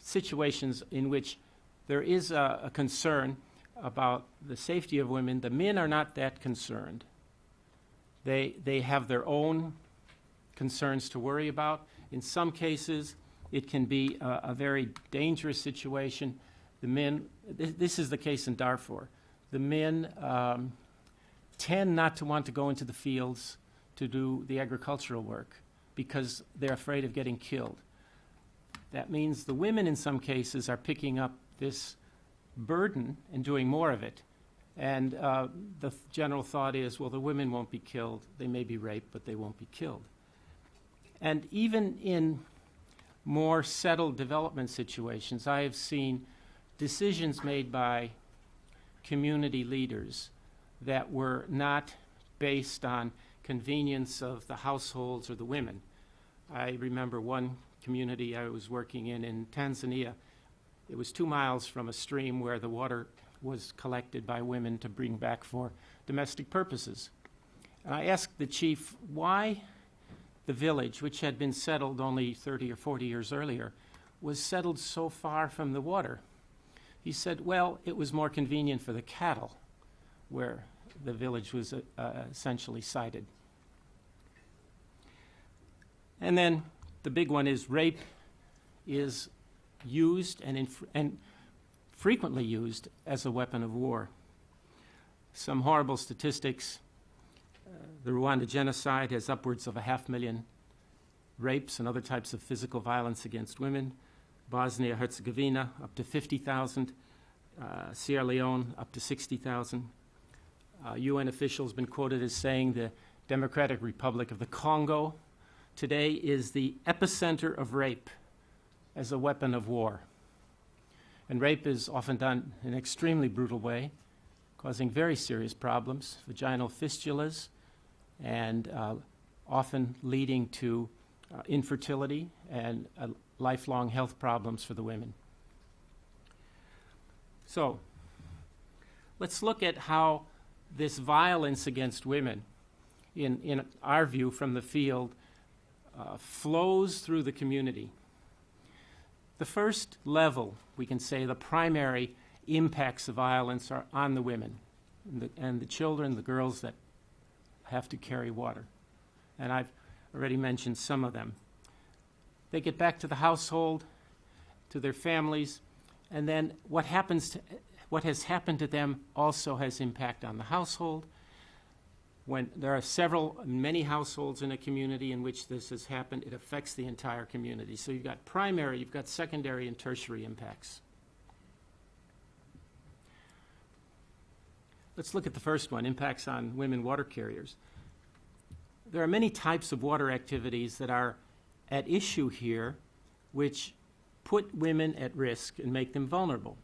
situations in which there is a concern about the safety of women, the men are not that concerned. They have their own concerns to worry about. In some cases, it can be a very dangerous situation. The men, this is the case in Darfur. The men tend not to want to go into the fields to do the agricultural work because they're afraid of getting killed. That means the women in some cases are picking up this burden and doing more of it. And the general thought is, well, the women won't be killed. They may be raped, but they won't be killed. And even in more settled development situations, I have seen decisions made by community leaders that were not based on convenience of the households or the women. I remember one community I was working in Tanzania. It was 2 miles from a stream where the water was collected by women to bring back for domestic purposes. And I asked the chief why the village, which had been settled only 30 or 40 years earlier, was settled so far from the water. He said, well, it was more convenient for the cattle where the village was essentially sited. And then the big one is rape is used and frequently used as a weapon of war. Some horrible statistics. The Rwanda genocide has upwards of 500,000 rapes and other types of physical violence against women. Bosnia-Herzegovina, up to 50,000. Sierra Leone, up to 60,000. UN officials have been quoted as saying the Democratic Republic of the Congo today is the epicenter of rape as a weapon of war. And rape is often done in an extremely brutal way, causing very serious problems, vaginal fistulas, and often leading to infertility and lifelong health problems for the women. So, let's look at how this violence against women, in our view from the field, flows through the community. The first level, we can say, the primary impacts of violence are on the women and the children, the girls that have to carry water. And I've already mentioned some of them. They get back to the household, to their families, and then what has happened to them also has impact on the household. When there are many households in a community in which this has happened, it affects the entire community. So you've got primary, you've got secondary and tertiary impacts. Let's look at the first one, impacts on women water carriers. There are many types of water activities that are at issue here which put women at risk and make them vulnerable,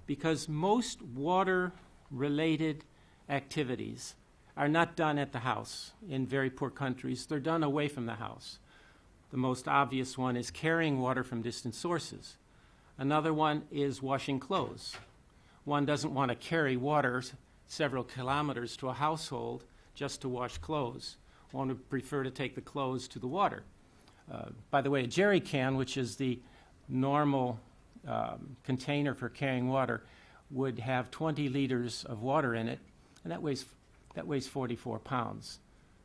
because most water-related activities are not done at the house in very poor countries. They're done away from the house. The most obvious one is carrying water from distant sources. Another one is washing clothes. One doesn't want to carry water several kilometers to a household just to wash clothes. One would prefer to take the clothes to the water. By the way, a jerry can, which is the normal container for carrying water, would have 20 liters of water in it, and that weighs 44 pounds.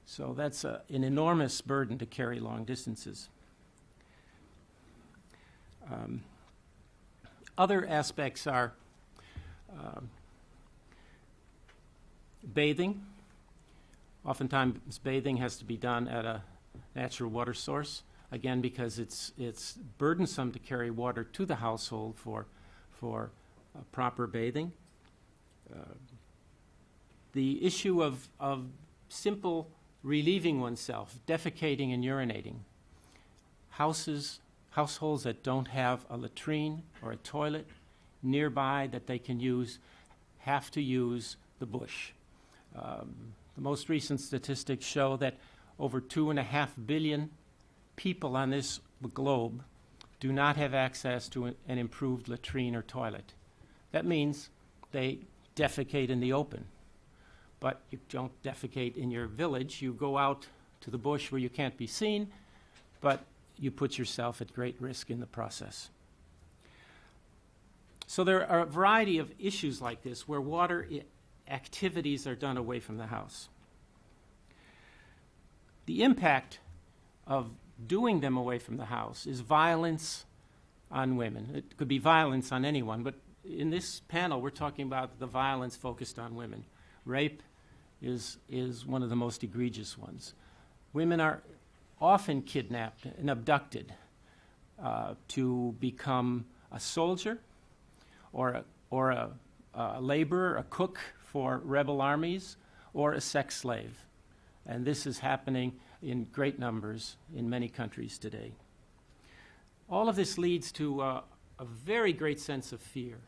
So that's an enormous burden to carry long distances. Other aspects are bathing. Oftentimes bathing has to be done at a natural water source, again because it's burdensome to carry water to the household for proper bathing. The issue of simple relieving oneself, defecating and urinating. Households that don't have a latrine or a toilet nearby that they can use have to use the bush. The most recent statistics show that over 2.5 billion people on this globe do not have access to an improved latrine or toilet. That means they defecate in the open. But you don't defecate in your village. You go out to the bush where you can't be seen, but you put yourself at great risk in the process. So there are a variety of issues like this where water activities are done away from the house. The impact of doing them away from the house is violence on women. It could be violence on anyone, but in this panel we're talking about the violence focused on women. Rape is one of the most egregious ones. Women are often kidnapped and abducted to become a soldier or a laborer, a cook for rebel armies, or a sex slave. And this is happening in great numbers in many countries today. All of this leads to a very great sense of fear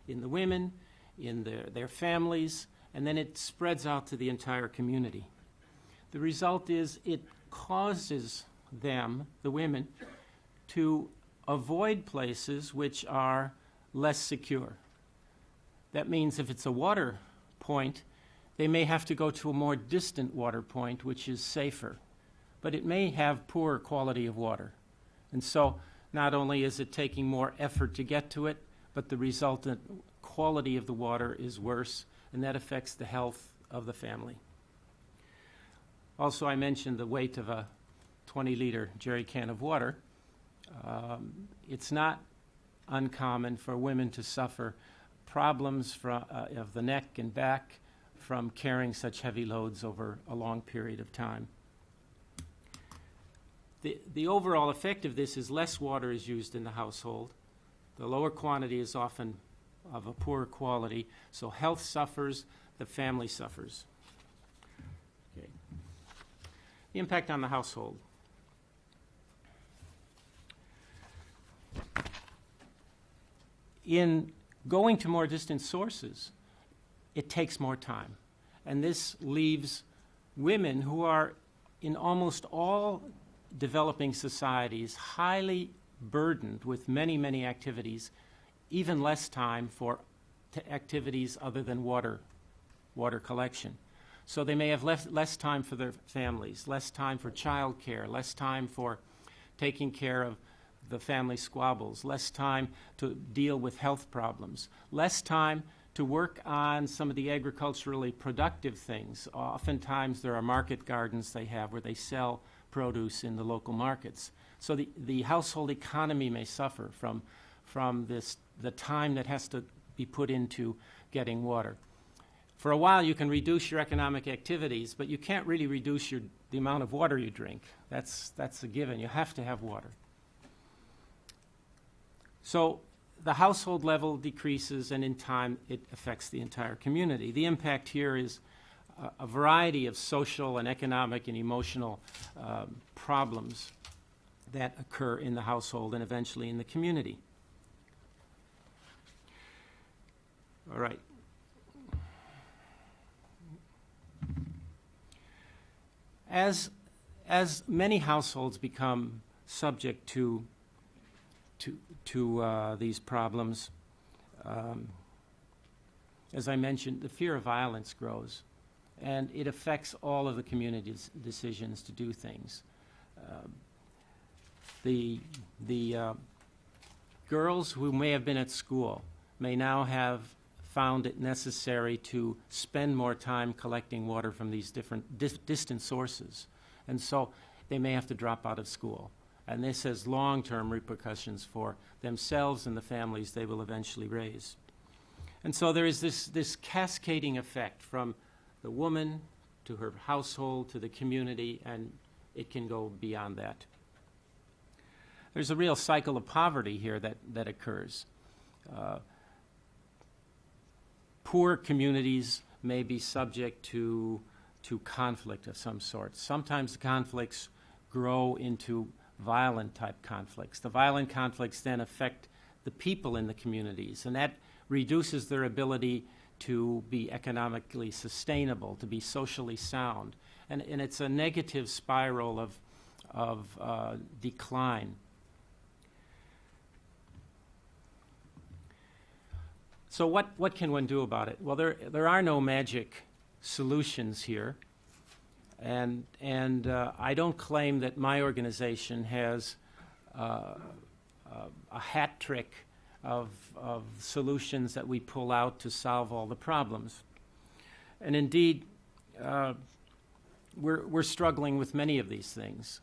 in the women, in their families, and then it spreads out to the entire community. The result is it causes them, the women, to avoid places which are less secure. That means if it's a water point, they may have to go to a more distant water point, which is safer. But it may have poorer quality of water. And so not only is it taking more effort to get to it, but the resultant quality of the water is worse, and that affects the health of the family. Also, I mentioned the weight of a 20-liter jerry can of water. It's not uncommon for women to suffer problems of the neck and back from carrying such heavy loads over a long period of time. The overall effect of this is less water is used in the household. The lower quantity is often of a poor quality, so health suffers, the family suffers. Okay. The impact on the household. In going to more distant sources, it takes more time. And this leaves women who are in almost all developing societies highly burdened with many, many activities, even less time for activities other than water collection. So they may have less time for their families, less time for child care, less time for taking care of the family squabbles, less time to deal with health problems, less time to work on some of the agriculturally productive things. Oftentimes there are market gardens they have where they sell produce in the local markets. So the household economy may suffer from the time that has to be put into getting water. For a while you can reduce your economic activities, but you can't really reduce the amount of water you drink. That's a given. You have to have water. So the household level decreases, and in time it affects the entire community. The impact here is a variety of social and economic and emotional problems that occur in the household and eventually in the community. All right. as many households become subject to these problems, as I mentioned, the fear of violence grows, and it affects all of the community's decisions to do things. The girls who may have been at school may now have found it necessary to spend more time collecting water from these different distant sources. And so they may have to drop out of school. And this has long-term repercussions for themselves and the families they will eventually raise. And so there is this cascading effect from the woman to her household to the community, and it can go beyond that. There's a real cycle of poverty here that occurs. Poor communities may be subject to conflict of some sort. Sometimes the conflicts grow into violent type conflicts. The violent conflicts then affect the people in the communities, and that reduces their ability to be economically sustainable, to be socially sound. And it's a negative spiral of decline. So what can one do about it? Well, there are no magic solutions here. And I don't claim that my organization has a hat trick of solutions that we pull out to solve all the problems. And indeed, we're struggling with many of these things.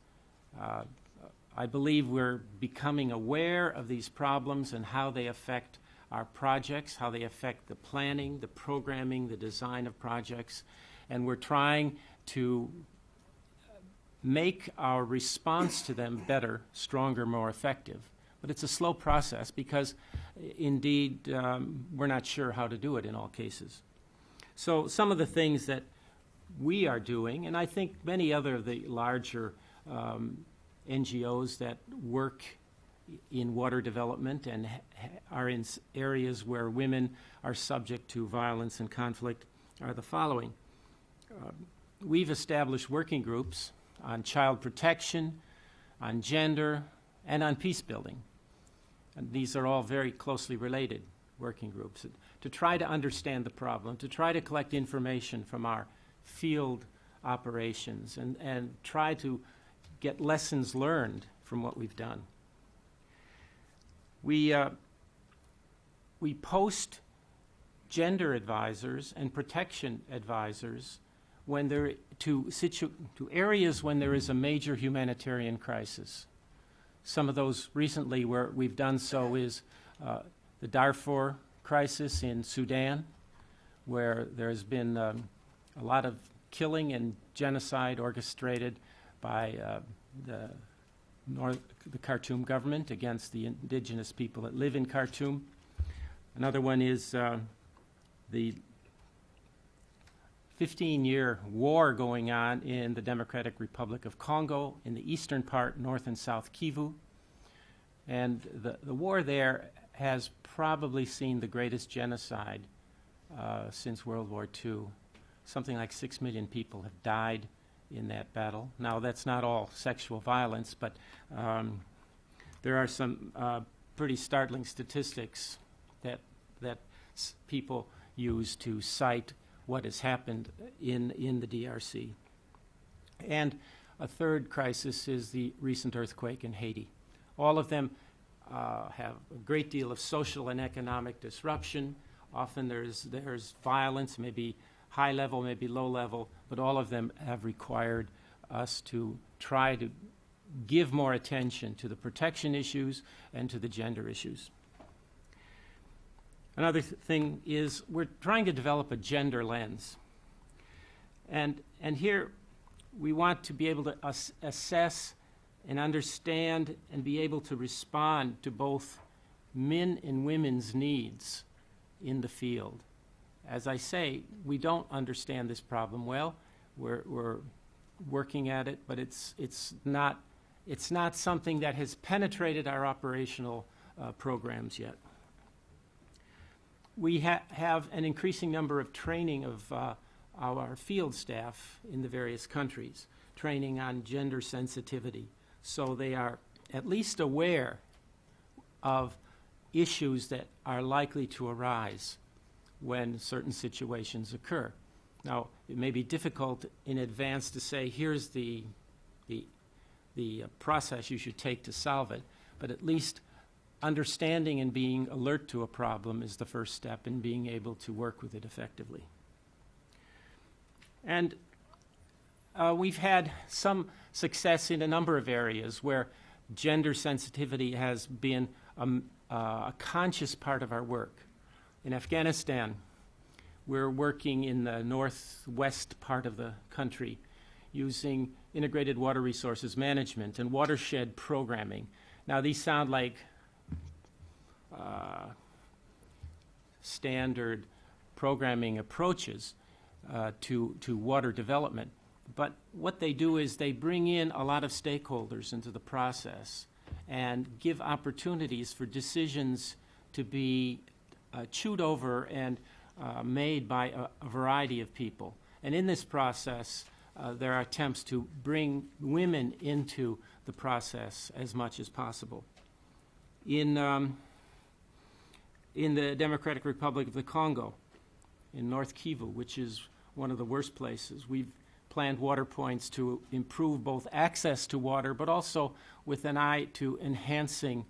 I believe we're becoming aware of these problems and how they affect our projects, how they affect the planning, the programming, the design of projects, and we're trying to make our response to them better, stronger, more effective. But it's a slow process because, indeed, we're not sure how to do it in all cases. So some of the things that we are doing, and I think many other of the larger NGOs that work in water development and are in areas where women are subject to violence and conflict, are the following. We've established working groups on child protection, on gender, and on peace building. And these are all very closely related working groups to try to understand the problem, to try to collect information from our field operations and try to get lessons learned from what we've done. We post gender advisors and protection advisors when they're to areas when there is a major humanitarian crisis. Some of those recently where we've done so is the Darfur crisis in Sudan, where there's been a lot of killing and genocide orchestrated by the Khartoum government against the indigenous people that live in Khartoum. Another one is the 15-year war going on in the Democratic Republic of Congo in the eastern part, North and South Kivu. And the war there has probably seen the greatest genocide since World War II. Something like 6 million people have died in that battle. Now, that's not all sexual violence, but there are some pretty startling statistics that people use to cite what has happened in the DRC. And a third crisis is the recent earthquake in Haiti. All of them have a great deal of social and economic disruption. Often there's violence, maybe high level, maybe low level, but all of them have required us to try to give more attention to the protection issues and to the gender issues. Another thing is we're trying to develop a gender lens. And here we want to be able to assess and understand and be able to respond to both men and women's needs in the field. As I say, we don't understand this problem well. We're working at it, but it's not something that has penetrated our operational programs yet. We have an increasing number of training of our field staff in the various countries. training on gender sensitivity, so they are at least aware of issues that are likely to arise when certain situations occur. Now, it may be difficult in advance to say, here's the process you should take to solve it, but at least understanding and being alert to a problem is the first step in being able to work with it effectively. And we've had some success in a number of areas where gender sensitivity has been a conscious part of our work. In Afghanistan, we're working in the northwest part of the country using integrated water resources management and watershed programming. Now, these sound like standard programming approaches to water development. But what they do is they bring in a lot of stakeholders into the process and give opportunities for decisions to be chewed over and made by a variety of people. And in this process, there are attempts to bring women into the process as much as possible. In the Democratic Republic of the Congo, in North Kivu, which is one of the worst places, we've planned water points to improve both access to water, but also with an eye to enhancing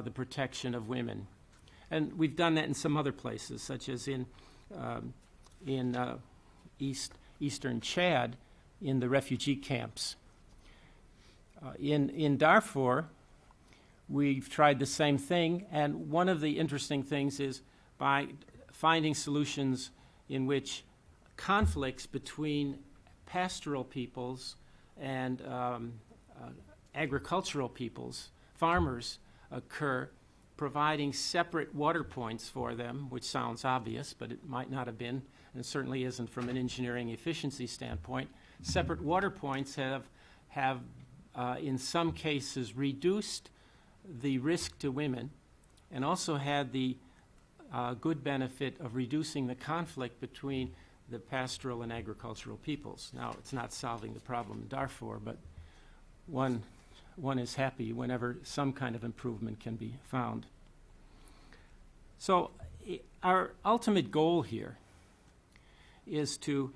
the protection of women. And we've done that in some other places, such as in eastern Chad, in the refugee camps. In Darfur, we've tried the same thing, and one of the interesting things is by finding solutions in which conflicts between pastoral peoples and agricultural peoples, farmers, occur, providing separate water points for them, which sounds obvious, but it might not have been, and it certainly isn't from an engineering efficiency standpoint. Separate water points have in some cases reduced the risk to women and also had the good benefit of reducing the conflict between the pastoral and agricultural peoples. Now, it's not solving the problem in Darfur, but one is happy whenever some kind of improvement can be found. So our ultimate goal here is to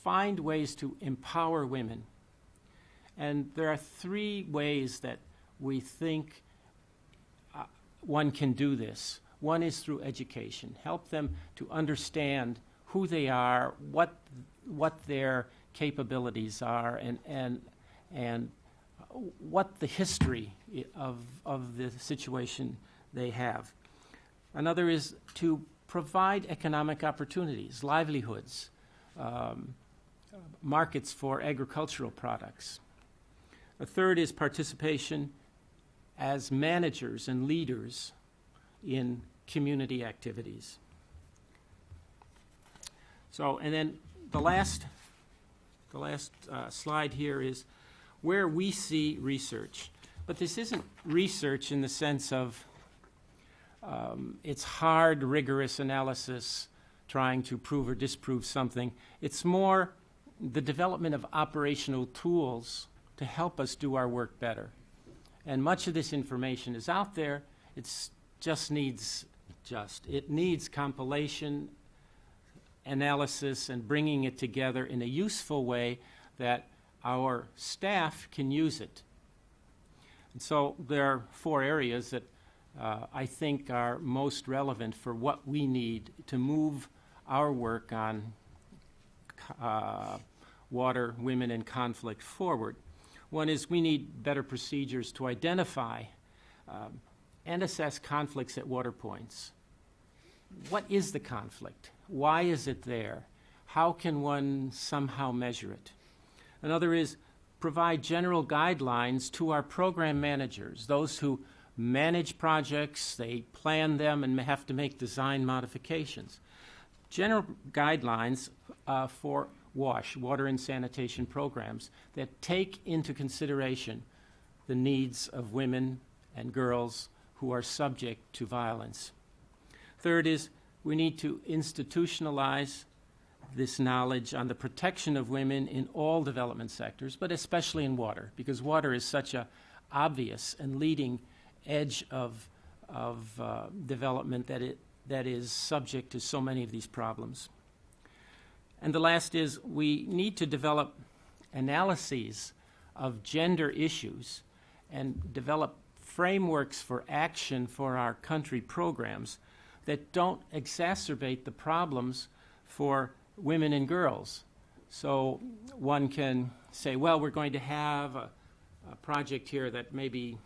find ways to empower women. And there are three ways that we think one can do this. One is through education. Help them to understand who they are, what their capabilities are, and what the history of the situation they have. Another is to provide economic opportunities, livelihoods, markets for agricultural products. A third is participation as managers and leaders in community activities. So, and then the last slide here is where we see research. But this isn't research in the sense of it's hard, rigorous analysis trying to prove or disprove something. It's more the development of operational tools to help us do our work better. And much of this information is out there. It needs compilation, analysis, and bringing it together in a useful way that our staff can use it. And so there are four areas that I think are most relevant for what we need to move our work on water, women, and conflict forward. One is we need better procedures to identify and assess conflicts at water points. What is the conflict? Why is it there? How can one somehow measure it? Another is provide general guidelines to our program managers, those who manage projects, they plan them and have to make design modifications. General guidelines for WASH, water and sanitation programs, that take into consideration the needs of women and girls who are subject to violence. Third is we need to institutionalize this knowledge on the protection of women in all development sectors, but especially in water, because water is such a obvious and leading edge of development that is subject to so many of these problems. And the last is we need to develop analyses of gender issues and develop frameworks for action for our country programs that don't exacerbate the problems for women and girls. So one can say, well, we're going to have a project here that maybe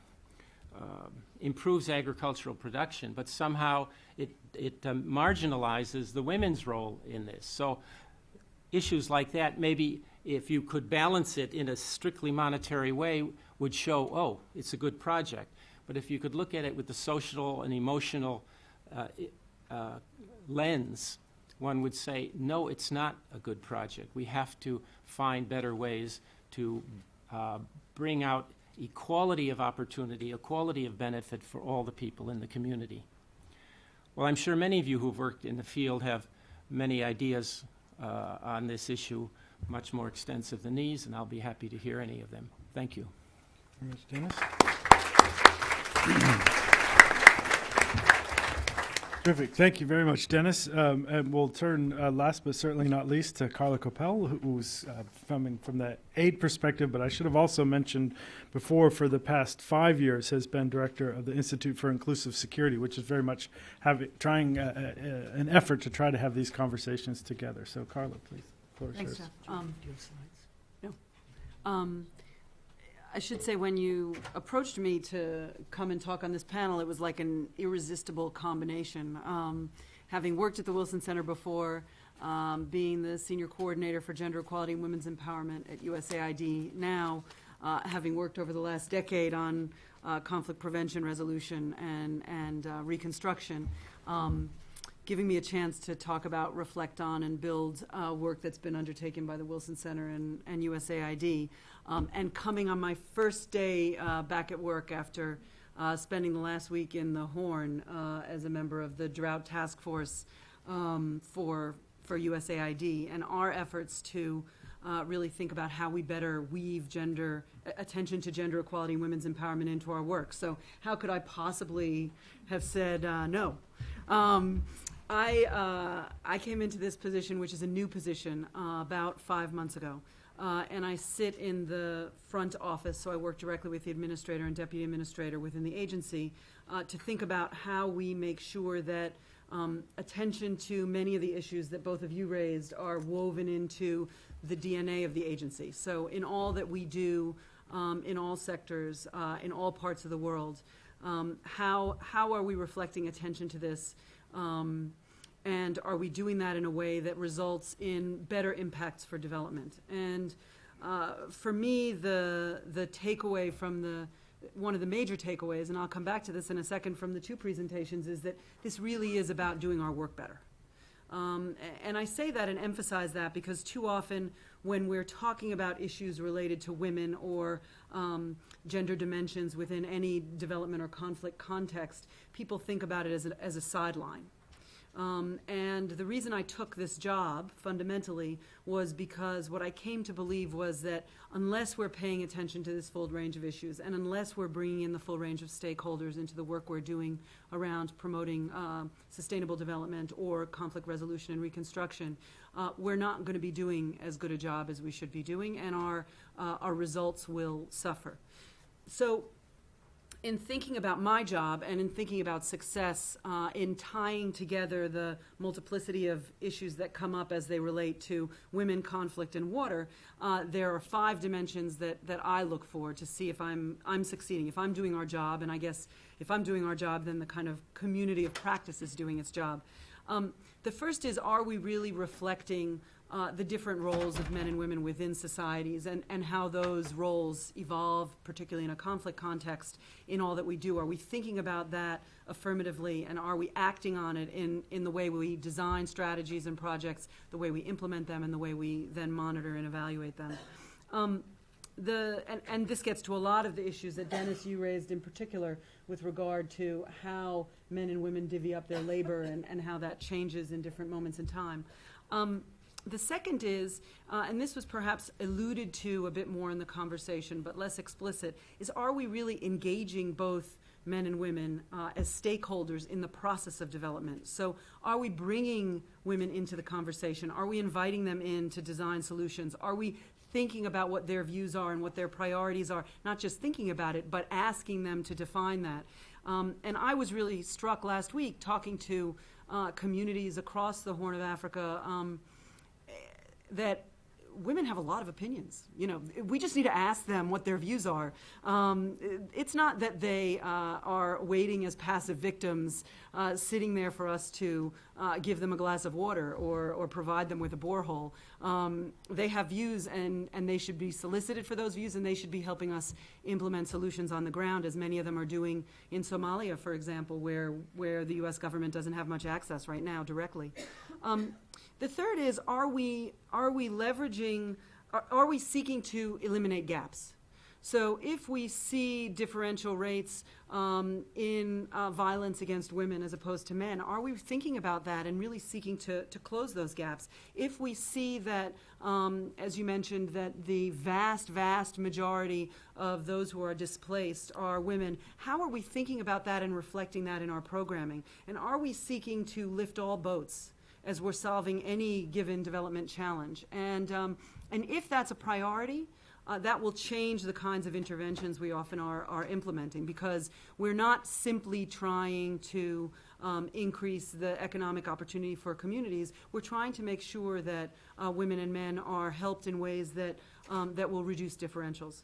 improves agricultural production, but somehow it marginalizes the women's role in this. So issues like that, maybe if you could balance it in a strictly monetary way, would show, oh, it's a good project. But if you could look at it with the social and emotional lens, one would say, no, it's not a good project. We have to find better ways to bring out equality of opportunity, equality of benefit for all the people in the community. Well, I'm sure many of you who've worked in the field have many ideas on this issue, much more extensive than these, and I'll be happy to hear any of them. Thank you. Very much, Dennis. Terrific. Thank you very much, Dennis. And we'll turn, last but certainly not least, to Carla Coppell, who's coming from the aid perspective, but I should have also mentioned before, for the past 5 years, has been director of the Institute for Inclusive Security, which is very much trying an effort to try to have these conversations together. So, Carla, please. The floor is Thanks, Do Jeff. you have slides? No. I should say, when you approached me to come and talk on this panel, it was like an irresistible combination. Having worked at the Wilson Center before, being the senior coordinator for gender equality and women's empowerment at USAID now, having worked over the last decade on conflict prevention, resolution, and reconstruction, giving me a chance to talk about, reflect on, and build work that's been undertaken by the Wilson Center and USAID. And coming on my first day back at work after spending the last week in the Horn as a member of the Drought Task Force for USAID, and our efforts to really think about how we better weave attention to gender equality and women's empowerment into our work. So how could I possibly have said no? I came into this position, which is a new position, about 5 months ago. And I sit in the front office, so I work directly with the administrator and deputy administrator within the agency to think about how we make sure that attention to many of the issues that both of you raised are woven into the DNA of the agency. So in all that we do, in all sectors, in all parts of the world, how are we reflecting attention to this? And are we doing that in a way that results in better impacts for development? And for me, the takeaway from one of the major takeaways, and I'll come back to this in a second from the two presentations, is that this really is about doing our work better. And I say that and emphasize that because too often when we're talking about issues related to women or gender dimensions within any development or conflict context, people think about it as a sideline. And the reason I took this job, fundamentally, was because what I came to believe was that unless we're paying attention to this full range of issues, and unless we're bringing in the full range of stakeholders into the work we're doing around promoting sustainable development or conflict resolution and reconstruction, we're not going to be doing as good a job as we should be doing, and our results will suffer. So, in thinking about my job and in thinking about success, in tying together the multiplicity of issues that come up as they relate to women, conflict, and water, there are 5 dimensions that I look for to see if I'm succeeding, if I'm doing our job, and I guess if I'm doing our job, then the kind of community of practice is doing its job. The first is, are we really reflecting the different roles of men and women within societies and how those roles evolve, particularly in a conflict context, in all that we do? Are we thinking about that affirmatively, and are we acting on it in the way we design strategies and projects, the way we implement them, and the way we then monitor and evaluate them? And this gets to a lot of the issues that, Dennis, you raised in particular with regard to how men and women divvy up their labor and how that changes in different moments in time. The second is, and this was perhaps alluded to a bit more in the conversation, but less explicit, is are we really engaging both men and women as stakeholders in the process of development? So are we bringing women into the conversation? Are we inviting them in to design solutions? Are we thinking about what their views are and what their priorities are? Not just thinking about it, but asking them to define that. And I was really struck last week talking to communities across the Horn of Africa that women have a lot of opinions. You know, we just need to ask them what their views are. It's not that they are waiting as passive victims, sitting there for us to give them a glass of water or provide them with a borehole. They have views, and they should be solicited for those views, and they should be helping us implement solutions on the ground, as many of them are doing in Somalia, for example, where the U.S. government doesn't have much access right now directly. The third is, are we leveraging, are we seeking to eliminate gaps? So if we see differential rates in violence against women as opposed to men, are we thinking about that and really seeking to close those gaps? If we see that, as you mentioned, that the vast, vast majority of those who are displaced are women, how are we thinking about that and reflecting that in our programming? And are we seeking to lift all boats as we're solving any given development challenge? And if that's a priority, that will change the kinds of interventions we often are implementing, because we're not simply trying to increase the economic opportunity for communities. We're trying to make sure that women and men are helped in ways that will reduce differentials.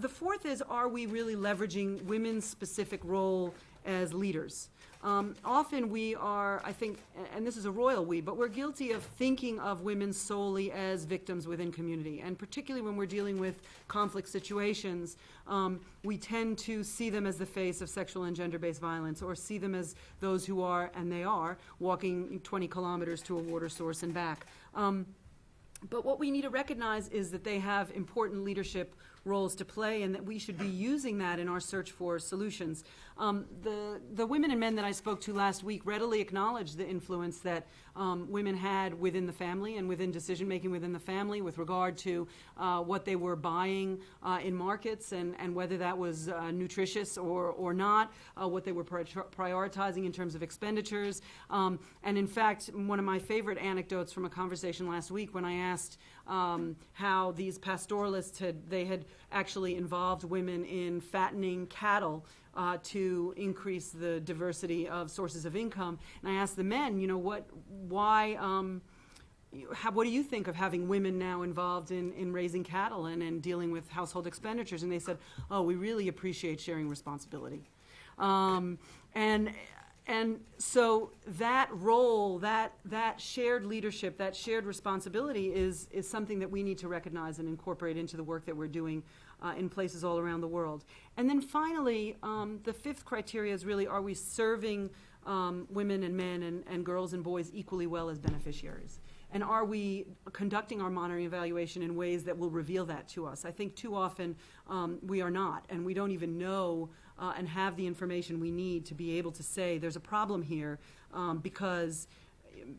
The fourth is, are we really leveraging women's specific role as leaders? Often we are, I think, and this is a royal we, but we're guilty of thinking of women solely as victims within community. And particularly when we're dealing with conflict situations, we tend to see them as the face of sexual and gender-based violence, or see them as those who are, and they are, walking 20 kilometers to a water source and back. But what we need to recognize is that they have important leadership roles to play, and that we should be using that in our search for solutions. The women and men that I spoke to last week readily acknowledged the influence that women had within the family and within decision-making within the family with regard to what they were buying in markets, and whether that was nutritious or not, what they were prioritizing in terms of expenditures. And in fact, one of my favorite anecdotes from a conversation last week, when I asked how these pastoralists had actually involved women in fattening cattle to increase the diversity of sources of income. And I asked the men, what do you think of having women now involved in raising cattle and dealing with household expenditures? And they said, oh, we really appreciate sharing responsibility. And so that role, that shared leadership, that shared responsibility is something that we need to recognize and incorporate into the work that we're doing in places all around the world. And then finally, the fifth criteria is really, are we serving women and men and girls and boys equally well as beneficiaries? And are we conducting our monitoring evaluation in ways that will reveal that to us? I think too often we are not, and we don't even know and have the information we need to be able to say there's a problem here because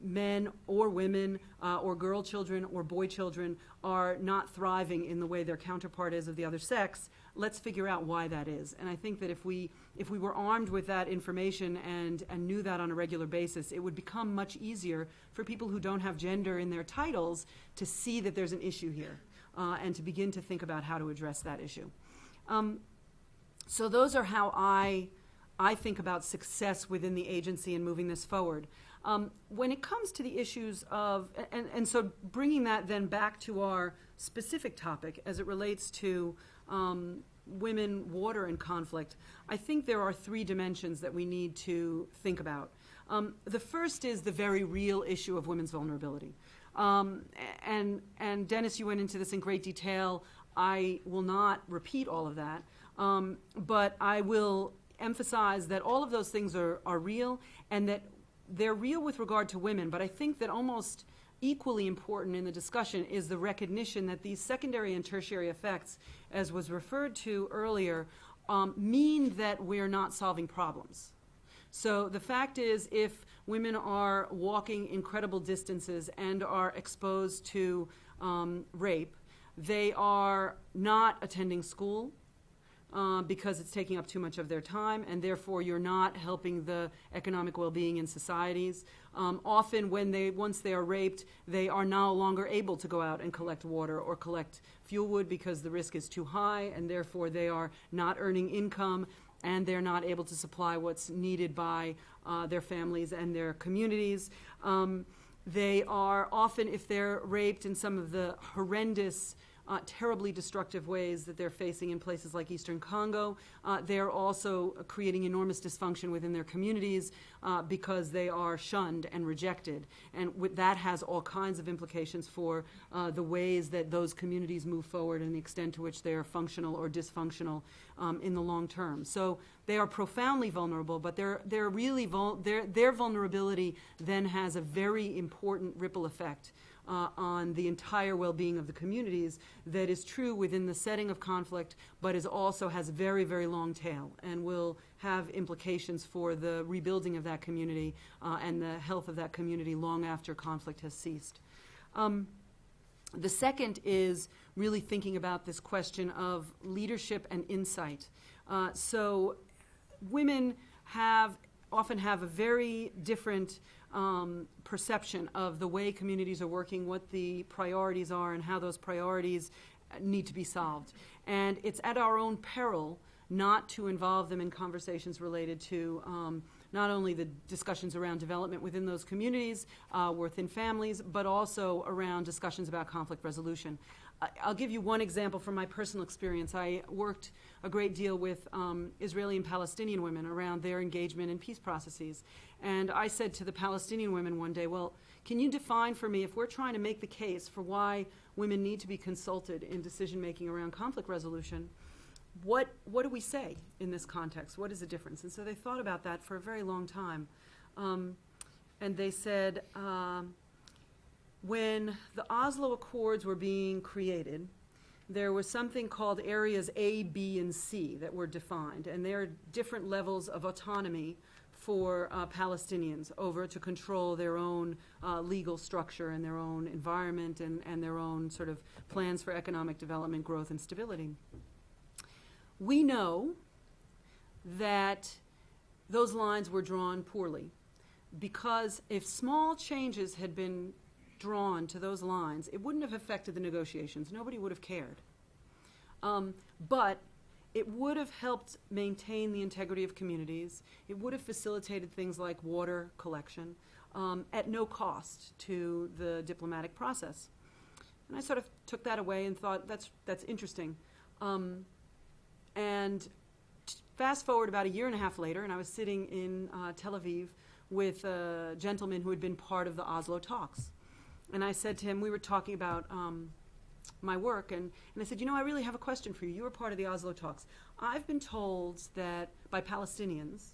men or women or girl children or boy children are not thriving in the way their counterpart is of the other sex. Let's figure out why that is. And I think that if we were armed with that information and knew that on a regular basis, it would become much easier for people who don't have gender in their titles to see that there's an issue here and to begin to think about how to address that issue. So those are how I think about success within the agency and moving this forward. When it comes to the issues of, and so bringing that then back to our specific topic as it relates to women, water, and conflict, I think there are three dimensions that we need to think about. The first is the very real issue of women's vulnerability. And Dennis, you went into this in great detail. I will not repeat all of that, but I will emphasize that all of those things are real, and that they're real with regard to women. But I think that almost equally important in the discussion is the recognition that these secondary and tertiary effects, as was referred to earlier, mean that we're not solving problems. So the fact is, if women are walking incredible distances and are exposed to rape, they are not attending school because it's taking up too much of their time, and therefore you're not helping the economic well-being in societies. Often once they are raped, they are no longer able to go out and collect water or collect fuel wood because the risk is too high, and therefore they are not earning income, and they're not able to supply what's needed by their families and their communities. They are often, if they're raped in some of the horrendous, terribly destructive ways that they're facing in places like Eastern Congo, they're also creating enormous dysfunction within their communities because they are shunned and rejected. And that has all kinds of implications for the ways that those communities move forward and the extent to which they are functional or dysfunctional in the long term. So they are profoundly vulnerable, but their vulnerability then has a very important ripple effect on the entire well-being of the communities that is true within the setting of conflict, but also has a very, very long tail and will have implications for the rebuilding of that community and the health of that community long after conflict has ceased. The second is really thinking about this question of leadership and insight. So women often have a very different perception of the way communities are working, what the priorities are, and how those priorities need to be solved. And it's at our own peril not to involve them in conversations related to not only the discussions around development within those communities, within families, but also around discussions about conflict resolution. I'll give you one example from my personal experience. I worked a great deal with Israeli and Palestinian women around their engagement in peace processes. And I said to the Palestinian women one day, well, can you define for me, if we're trying to make the case for why women need to be consulted in decision-making around conflict resolution, what do we say in this context? What is the difference? And so they thought about that for a very long time. And they said, when the Oslo Accords were being created, there was something called areas A, B, and C that were defined, and there are different levels of autonomy for Palestinians over to control their own legal structure and their own environment and their own sort of plans for economic development, growth, and stability. We know that those lines were drawn poorly because if small changes had been drawn to those lines, it wouldn't have affected the negotiations. Nobody would have cared. But it would have helped maintain the integrity of communities. It would have facilitated things like water collection at no cost to the diplomatic process. And I sort of took that away and thought, that's interesting. And fast forward about a year and a half later, and I was sitting in Tel Aviv with a gentleman who had been part of the Oslo talks. And I said to him, we were talking about my work, and I said, I really have a question for you. You were part of the Oslo talks. I've been told that by Palestinians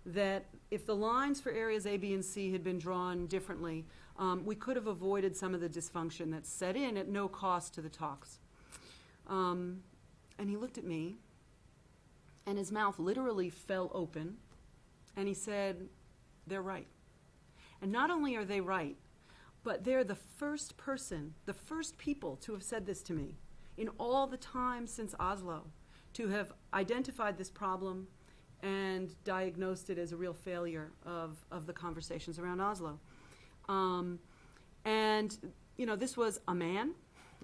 that if the lines for areas A, B, and C had been drawn differently, we could have avoided some of the dysfunction that set in at no cost to the talks. And he looked at me, and his mouth literally fell open, and he said, they're right. And not only are they right, but they're the first people to have said this to me in all the time since Oslo, to have identified this problem and diagnosed it as a real failure of the conversations around Oslo. And, this was a man,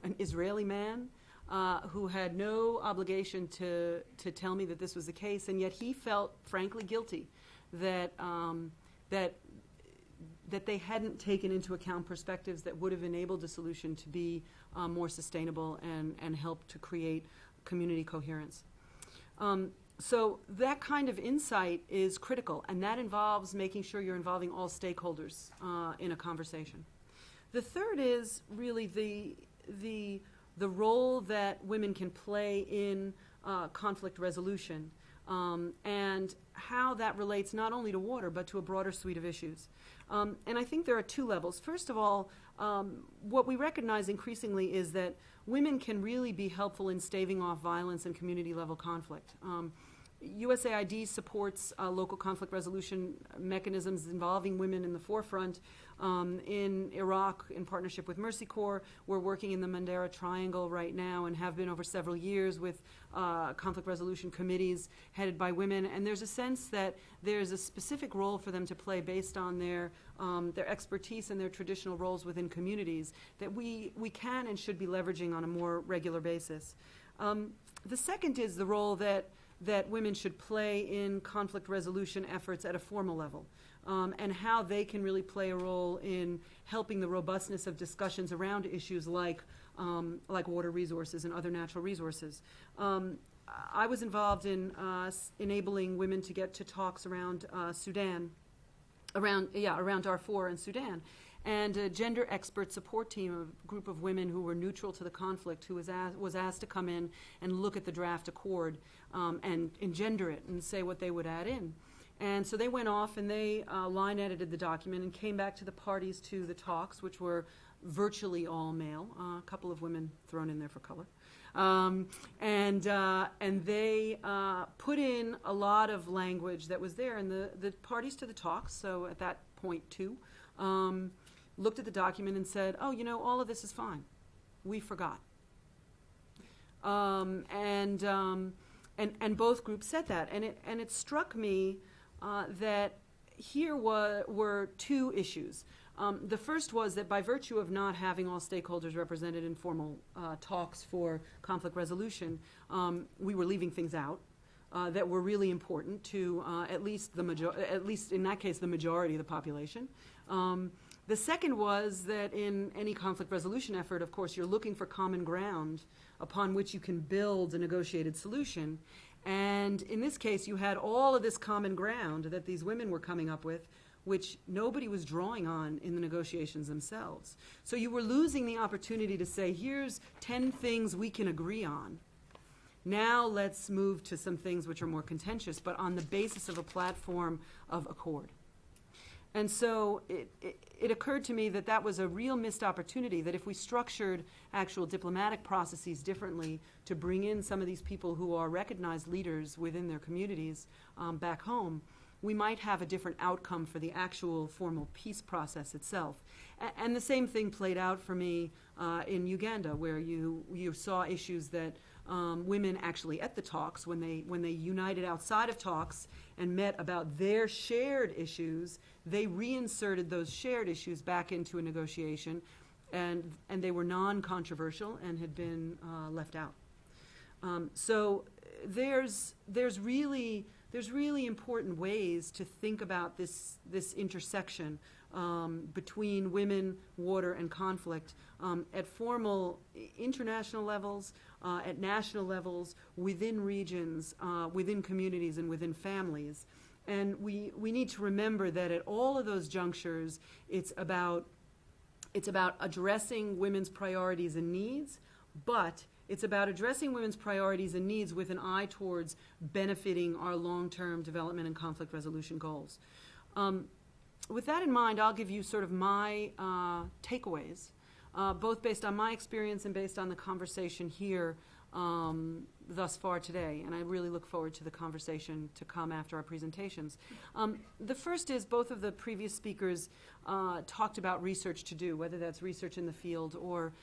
an Israeli man, who had no obligation to tell me that this was the case, and yet he felt frankly guilty that they hadn't taken into account perspectives that would have enabled the solution to be more sustainable and help to create community coherence. So that kind of insight is critical, and that involves making sure you're involving all stakeholders in a conversation. The third is really the role that women can play in conflict resolution and how that relates not only to water but to a broader suite of issues. And I think there are two levels. First of all, what we recognize increasingly is that women can really be helpful in staving off violence and community-level conflict. USAID supports local conflict resolution mechanisms involving women in the forefront. In Iraq, in partnership with Mercy Corps, we're working in the Mandara Triangle right now and have been over several years with conflict resolution committees headed by women. And there's a sense that there's a specific role for them to play based on their expertise and their traditional roles within communities that we can and should be leveraging on a more regular basis. The second is the role that women should play in conflict resolution efforts at a formal level, and how they can really play a role in helping the robustness of discussions around issues like water resources and other natural resources. I was involved in enabling women to get to talks around Sudan, around Darfur and Sudan. And a gender expert support team, a group of women who were neutral to the conflict, who was asked to come in and look at the draft accord and engender it and say what they would add in. And so they went off and they line edited the document and came back to the parties to the talks, which were virtually all male, a couple of women thrown in there for color. And they put in a lot of language that was there. And the parties to the talks, so at that point too, looked at the document and said, oh, all of this is fine. We forgot. And both groups said that. And it struck me that here were two issues. The first was that by virtue of not having all stakeholders represented in formal talks for conflict resolution, we were leaving things out that were really important to at least in that case the majority of the population. The second was that in any conflict resolution effort, of course, you're looking for common ground upon which you can build a negotiated solution. And in this case, you had all of this common ground that these women were coming up with, which nobody was drawing on in the negotiations themselves. So you were losing the opportunity to say, here's 10 things we can agree on. Now let's move to some things which are more contentious, but on the basis of a platform of accord. And so it occurred to me that that was a real missed opportunity, that if we structured actual diplomatic processes differently to bring in some of these people who are recognized leaders within their communities back home, we might have a different outcome for the actual formal peace process itself. And the same thing played out for me in Uganda, where you saw issues that women actually at the talks, when they united outside of talks and met about their shared issues, they reinserted those shared issues back into a negotiation, and they were non-controversial and had been left out. So there's really important ways to think about this intersection between women, water, and conflict at formal international levels, at national levels, within regions, within communities, and within families. And we need to remember that at all of those junctures, it's about addressing women's priorities and needs, but it's about addressing women's priorities and needs with an eye towards benefiting our long-term development and conflict resolution goals. With that in mind, I'll give you sort of my takeaways, both based on my experience and based on the conversation here thus far today. And I really look forward to the conversation to come after our presentations. The first is both of the previous speakers talked about research to do, whether that's research in the field or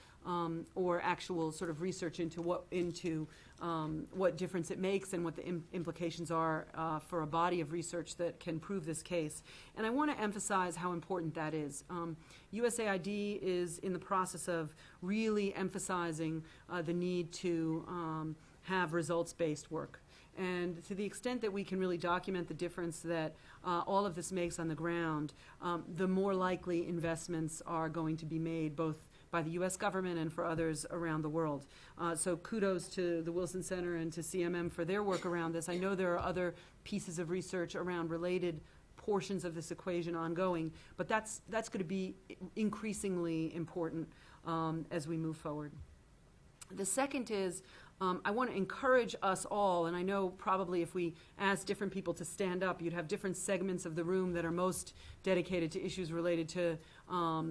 actual sort of research into what difference it makes and what the implications are for a body of research that can prove this case. And I want to emphasize how important that is. USAID is in the process of really emphasizing the need to have results-based work. And to the extent that we can really document the difference that all of this makes on the ground, the more likely investments are going to be made both by the U.S. government and for others around the world. So kudos to the Wilson Center and to CMM for their work around this. I know there are other pieces of research around related portions of this equation ongoing, but that's going to be increasingly important as we move forward. The second is I want to encourage us all, and I know probably if we asked different people to stand up, you'd have different segments of the room that are most dedicated to issues related to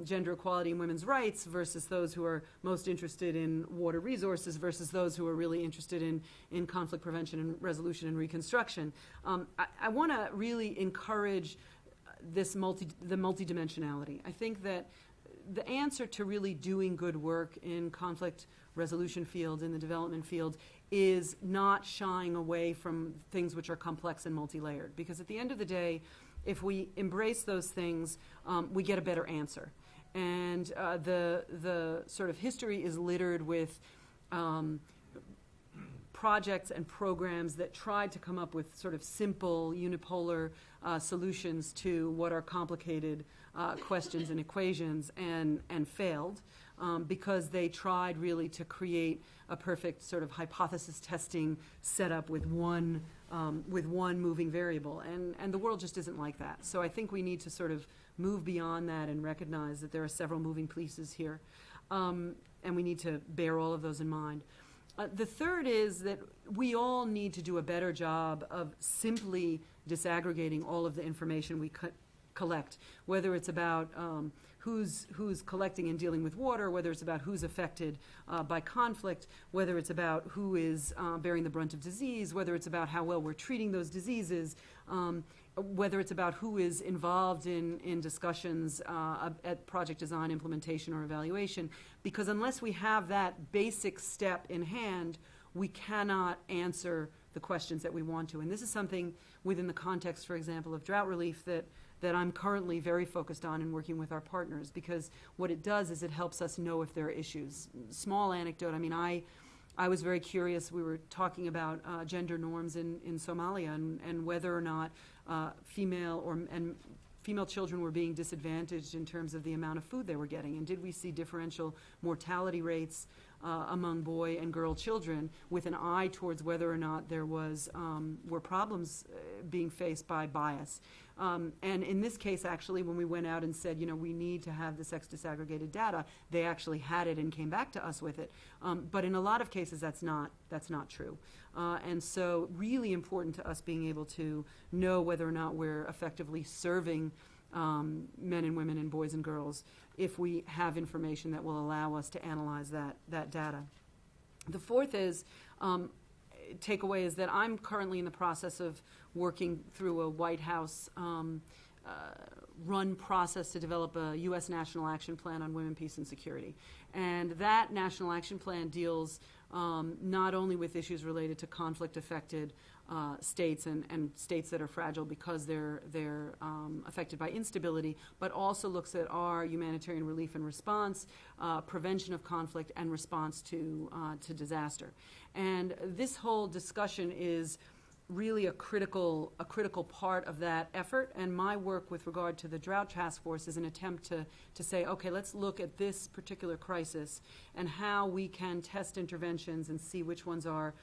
gender equality and women's rights versus those who are most interested in water resources versus those who are really interested in conflict prevention and resolution and reconstruction. I want to really encourage the multidimensionality. I think that the answer to really doing good work in conflict resolution field, in the development field, is not shying away from things which are complex and multi-layered. Because at the end of the day, if we embrace those things, we get a better answer. And the sort of history is littered with projects and programs that tried to come up with sort of simple unipolar solutions to what are complicated questions and equations and failed because they tried really to create a perfect sort of hypothesis testing setup with one moving variable. And the world just isn't like that. So I think we need to sort of move beyond that and recognize that there are several moving pieces here. And we need to bear all of those in mind. The third is that we all need to do a better job of simply disaggregating all of the information we collect, whether it's about who's collecting and dealing with water, whether it's about who's affected by conflict, whether it's about who is bearing the brunt of disease, whether it's about how well we're treating those diseases, whether it's about who is involved in discussions at project design, implementation, or evaluation. Because unless we have that basic step in hand, we cannot answer the questions that we want to. And this is something within the context, for example, of drought relief that I'm currently very focused on and working with our partners, because what it does is it helps us know if there are issues. Small anecdote, I mean, I was very curious. We were talking about gender norms in Somalia and whether or not female children were being disadvantaged in terms of the amount of food they were getting. And did we see differential mortality rates among boy and girl children with an eye towards whether or not there were problems being faced by bias. And in this case, actually, when we went out and said, we need to have this disaggregated data, they actually had it and came back to us with it. But in a lot of cases, that's not true. And so really important to us being able to know whether or not we're effectively serving men and women and boys and girls if we have information that will allow us to analyze that data. The fourth is, takeaway is that I'm currently in the process of working through a White House run process to develop a U.S. National Action Plan on Women, Peace, and Security. And that National Action Plan deals not only with issues related to conflict-affected states and states that are fragile because they're affected by instability, but also looks at our humanitarian relief and response, prevention of conflict, and response to disaster. And this whole discussion is really a critical part of that effort, and my work with regard to the Drought Task Force is an attempt to say, okay, let's look at this particular crisis and how we can test interventions and see which ones are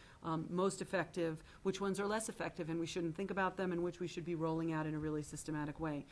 most effective, which ones are less effective, and we shouldn't think about them, and which we should be rolling out in a really systematic way.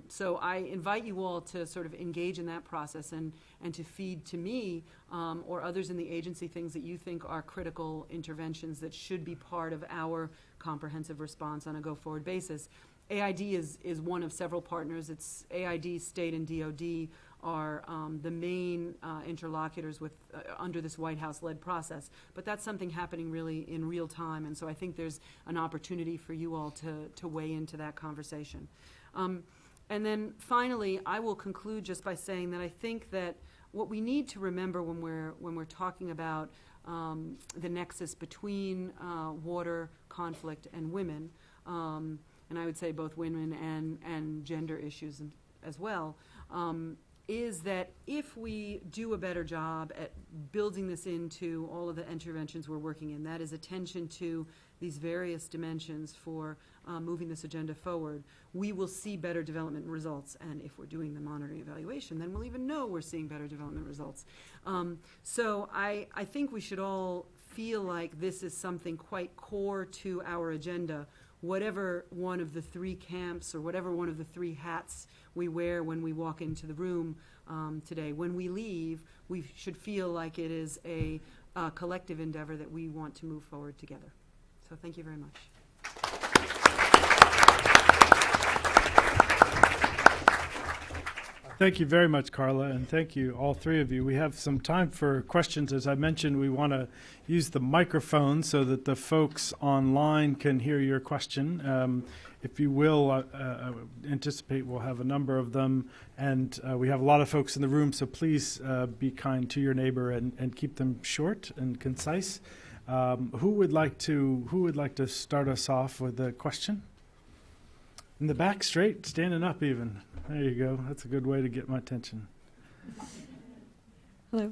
So I invite you all to sort of engage in that process and to feed to me or others in the agency things that you think are critical interventions that should be part of our comprehensive response on a go-forward basis. AID is one of several partners. It's AID, state, and DOD are the main interlocutors with under this White House-led process. But that's something happening really in real time, and so I think there's an opportunity for you all to weigh into that conversation. And then finally, I will conclude just by saying that I think that what we need to remember when we're talking about the nexus between water, conflict, and women, and I would say both women and gender issues as well, is that if we do a better job at building this into all of the interventions we're working in, that is attention to these various dimensions for moving this agenda forward, we will see better development results. And if we're doing the monitoring evaluation, then we'll even know we're seeing better development results. So I think we should all feel like this is something quite core to our agenda, whatever one of the three camps or whatever one of the three hats we wear when we walk into the room today. When we leave, we should feel like it is a collective endeavor that we want to move forward together. So thank you very much. Thank you very much, Carla, and thank you, all three of you. We have some time for questions. As I mentioned, we want to use the microphone so that the folks online can hear your question. If you will, I anticipate we'll have a number of them, and we have a lot of folks in the room, so please be kind to your neighbor and keep them short and concise. Who would like to start us off with a question? In the back, straight, standing up even. There you go. That's a good way to get my attention. Hello.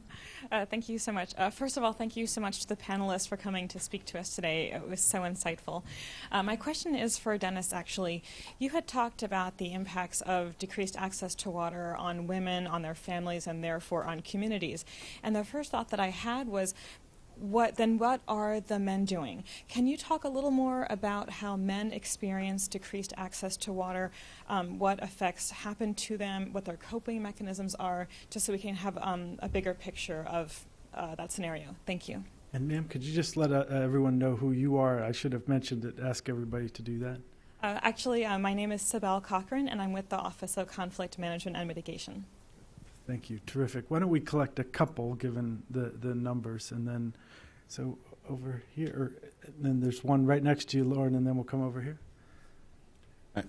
Thank you so much. First of all, thank you so much to the panelists for coming to speak to us today. It was so insightful. My question is for Dennis, actually. You had talked about the impacts of decreased access to water on women, on their families, and therefore on communities. And the first thought that I had was, what are the men doing? Can you talk a little more about how men experience decreased access to water, what effects happen to them, what their coping mechanisms are, just so we can have a bigger picture of that scenario? Thank you. And ma'am, could you just let everyone know who you are? I should have mentioned it, ask everybody to do that. Actually, my name is Sibel Cochran, and I'm with the Office of Conflict Management and Mitigation. Thank you. Terrific. Why don't we collect a couple, given the numbers, and then, so over here, and then there's one right next to you, Lauren, and then we'll come over here.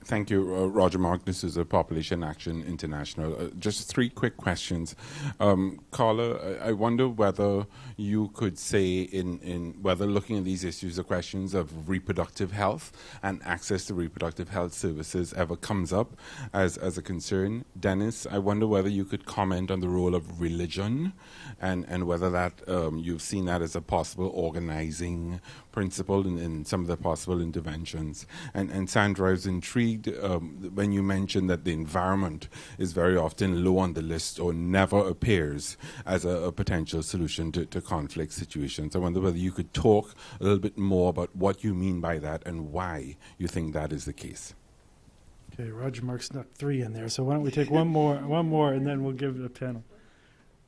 Thank you, Roger Mark. This is Population Action International. Just three quick questions. Carla, I wonder whether you could say in whether looking at these issues, the questions of reproductive health and access to reproductive health services ever comes up as a concern. Dennis, I wonder whether you could comment on the role of religion and whether that you've seen that as a possible organizing principle in some of the possible interventions. And Sandra, I was intrigued when you mentioned that the environment is very often low on the list or never appears as a potential solution to conflict situations. I wonder whether you could talk a little bit more about what you mean by that and why you think that is the case. Okay, Roger Mark snuck three in there, so why don't we take one more, and then we'll give the panel.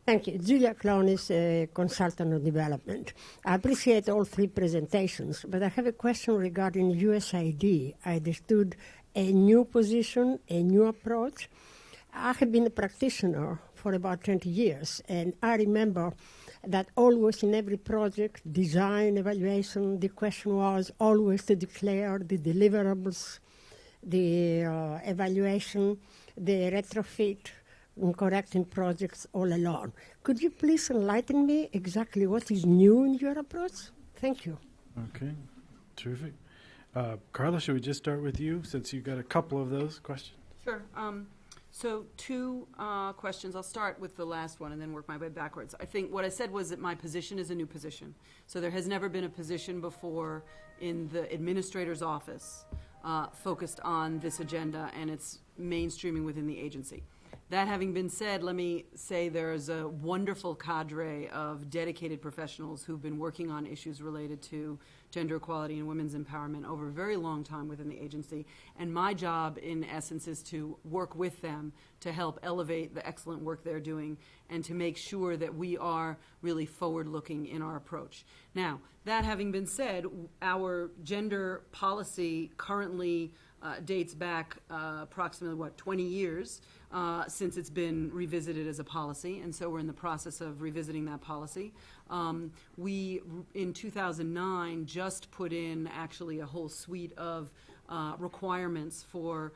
Thank you. Julia Clonis, Consultant on Development. I appreciate all three presentations, but I have a question regarding USAID. I understood a new position, a new approach. I have been a practitioner for about 20 years, and I remember that always in every project, design, evaluation, the question was always to declare the deliverables, the evaluation, the retrofit, and correcting projects all along. Could you please enlighten me exactly what is new in your approach? Thank you. Okay, terrific. Carla, should we just start with you, since you've got a couple of those questions? Sure. So two questions. I'll start with the last one and then work my way backwards. I think what I said was that my position is a new position. So there has never been a position before in the administrator's office focused on this agenda and its mainstreaming within the agency. That having been said, let me say there's a wonderful cadre of dedicated professionals who've been working on issues related to gender equality and women's empowerment over a very long time within the agency. And my job, in essence, is to work with them to help elevate the excellent work they're doing and to make sure that we are really forward-looking in our approach. Now, that having been said, our gender policy currently dates back approximately, 20 years since it's been revisited as a policy, and so we're in the process of revisiting that policy. We, in 2009, just put in actually a whole suite of requirements for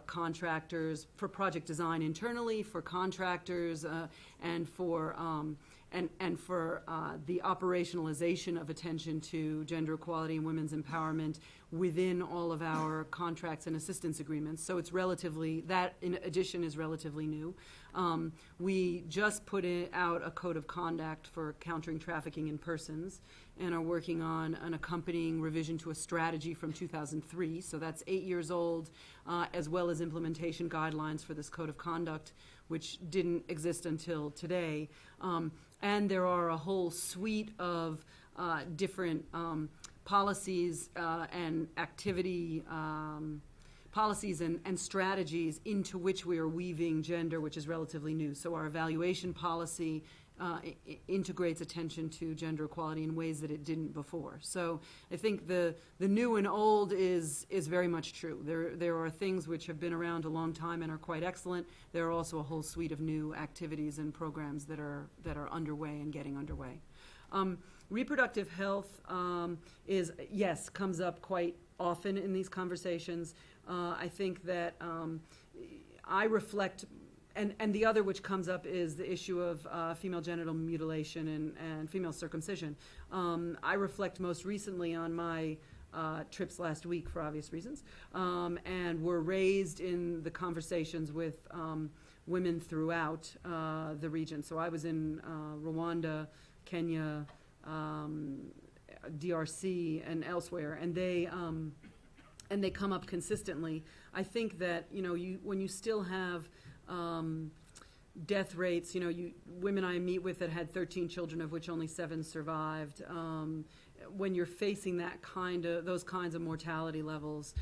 contractors, for project design internally, for contractors, and for the operationalization of attention to gender equality and women's empowerment within all of our contracts and assistance agreements. So it's relatively, that in addition is relatively new. We just put out a code of conduct for countering trafficking in persons and are working on an accompanying revision to a strategy from 2003. So that's 8 years old, as well as implementation guidelines for this code of conduct, which didn't exist until today. And there are a whole suite of different policies and activity policies and strategies into which we are weaving gender, which is relatively new. So our evaluation policy integrates attention to gender equality in ways that it didn't before. So I think the new and old is very much true. There are things which have been around a long time and are quite excellent. There are also a whole suite of new activities and programs that are underway and getting underway. Reproductive health comes up quite often in these conversations. I think that I reflect, and the other which comes up is the issue of female genital mutilation and female circumcision. I reflect most recently on my trips last week for obvious reasons, and were raised in the conversations with women throughout the region. So I was in Rwanda, Kenya, DRC, and elsewhere, and they come up consistently. I think that when you still have death rates, women I meet with that had 13 children, of which only 7 survived. When you're facing those kinds of mortality levels,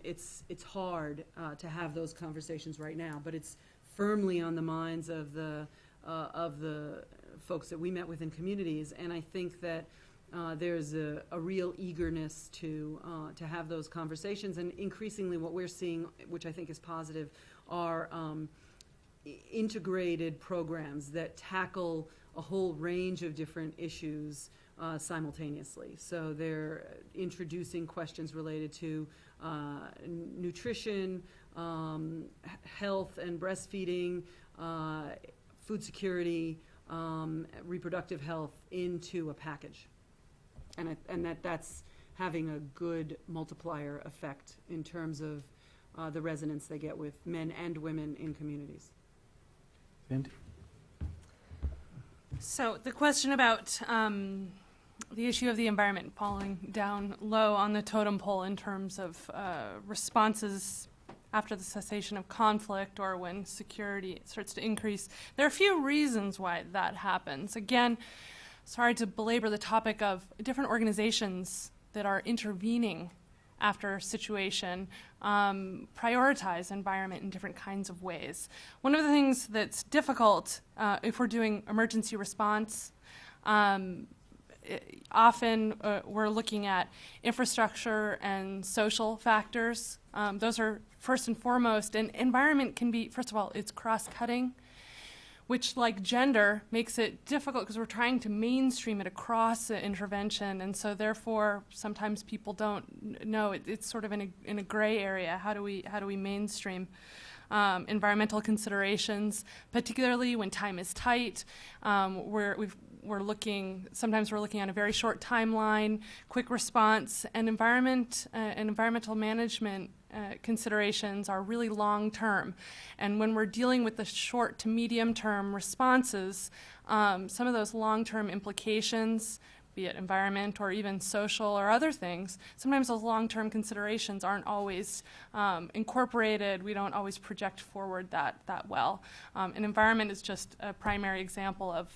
it's hard to have those conversations right now. But it's firmly on the minds of the folks that we met with in communities, and I think that there's a real eagerness to have those conversations. And increasingly, what we're seeing, which I think is positive, are integrated programs that tackle a whole range of different issues simultaneously. So they're introducing questions related to nutrition, health and breastfeeding, food security, reproductive health into a package. And that's having a good multiplier effect in terms of the resonance they get with men and women in communities. Sandy? So the question about the issue of the environment falling down low on the totem pole in terms of responses after the cessation of conflict or when security starts to increase. There are a few reasons why that happens. Again, sorry to belabor the topic of different organizations that are intervening after a situation prioritize environment in different kinds of ways. One of the things that's difficult if we're doing emergency response, often we're looking at infrastructure and social factors. Those are first and foremost, and environment can be, first of all, it's cross-cutting, which, like gender, makes it difficult because we're trying to mainstream it across the intervention, and so therefore sometimes people don't know. It's sort of in a gray area. How do we mainstream environmental considerations, particularly when time is tight? We're looking on a very short timeline, quick response, and environmental management considerations are really long-term. And when we're dealing with the short to medium-term responses, some of those long-term implications, be it environment or even social or other things, sometimes those long-term considerations aren't always incorporated. We don't always project forward that well. And environment is just a primary example of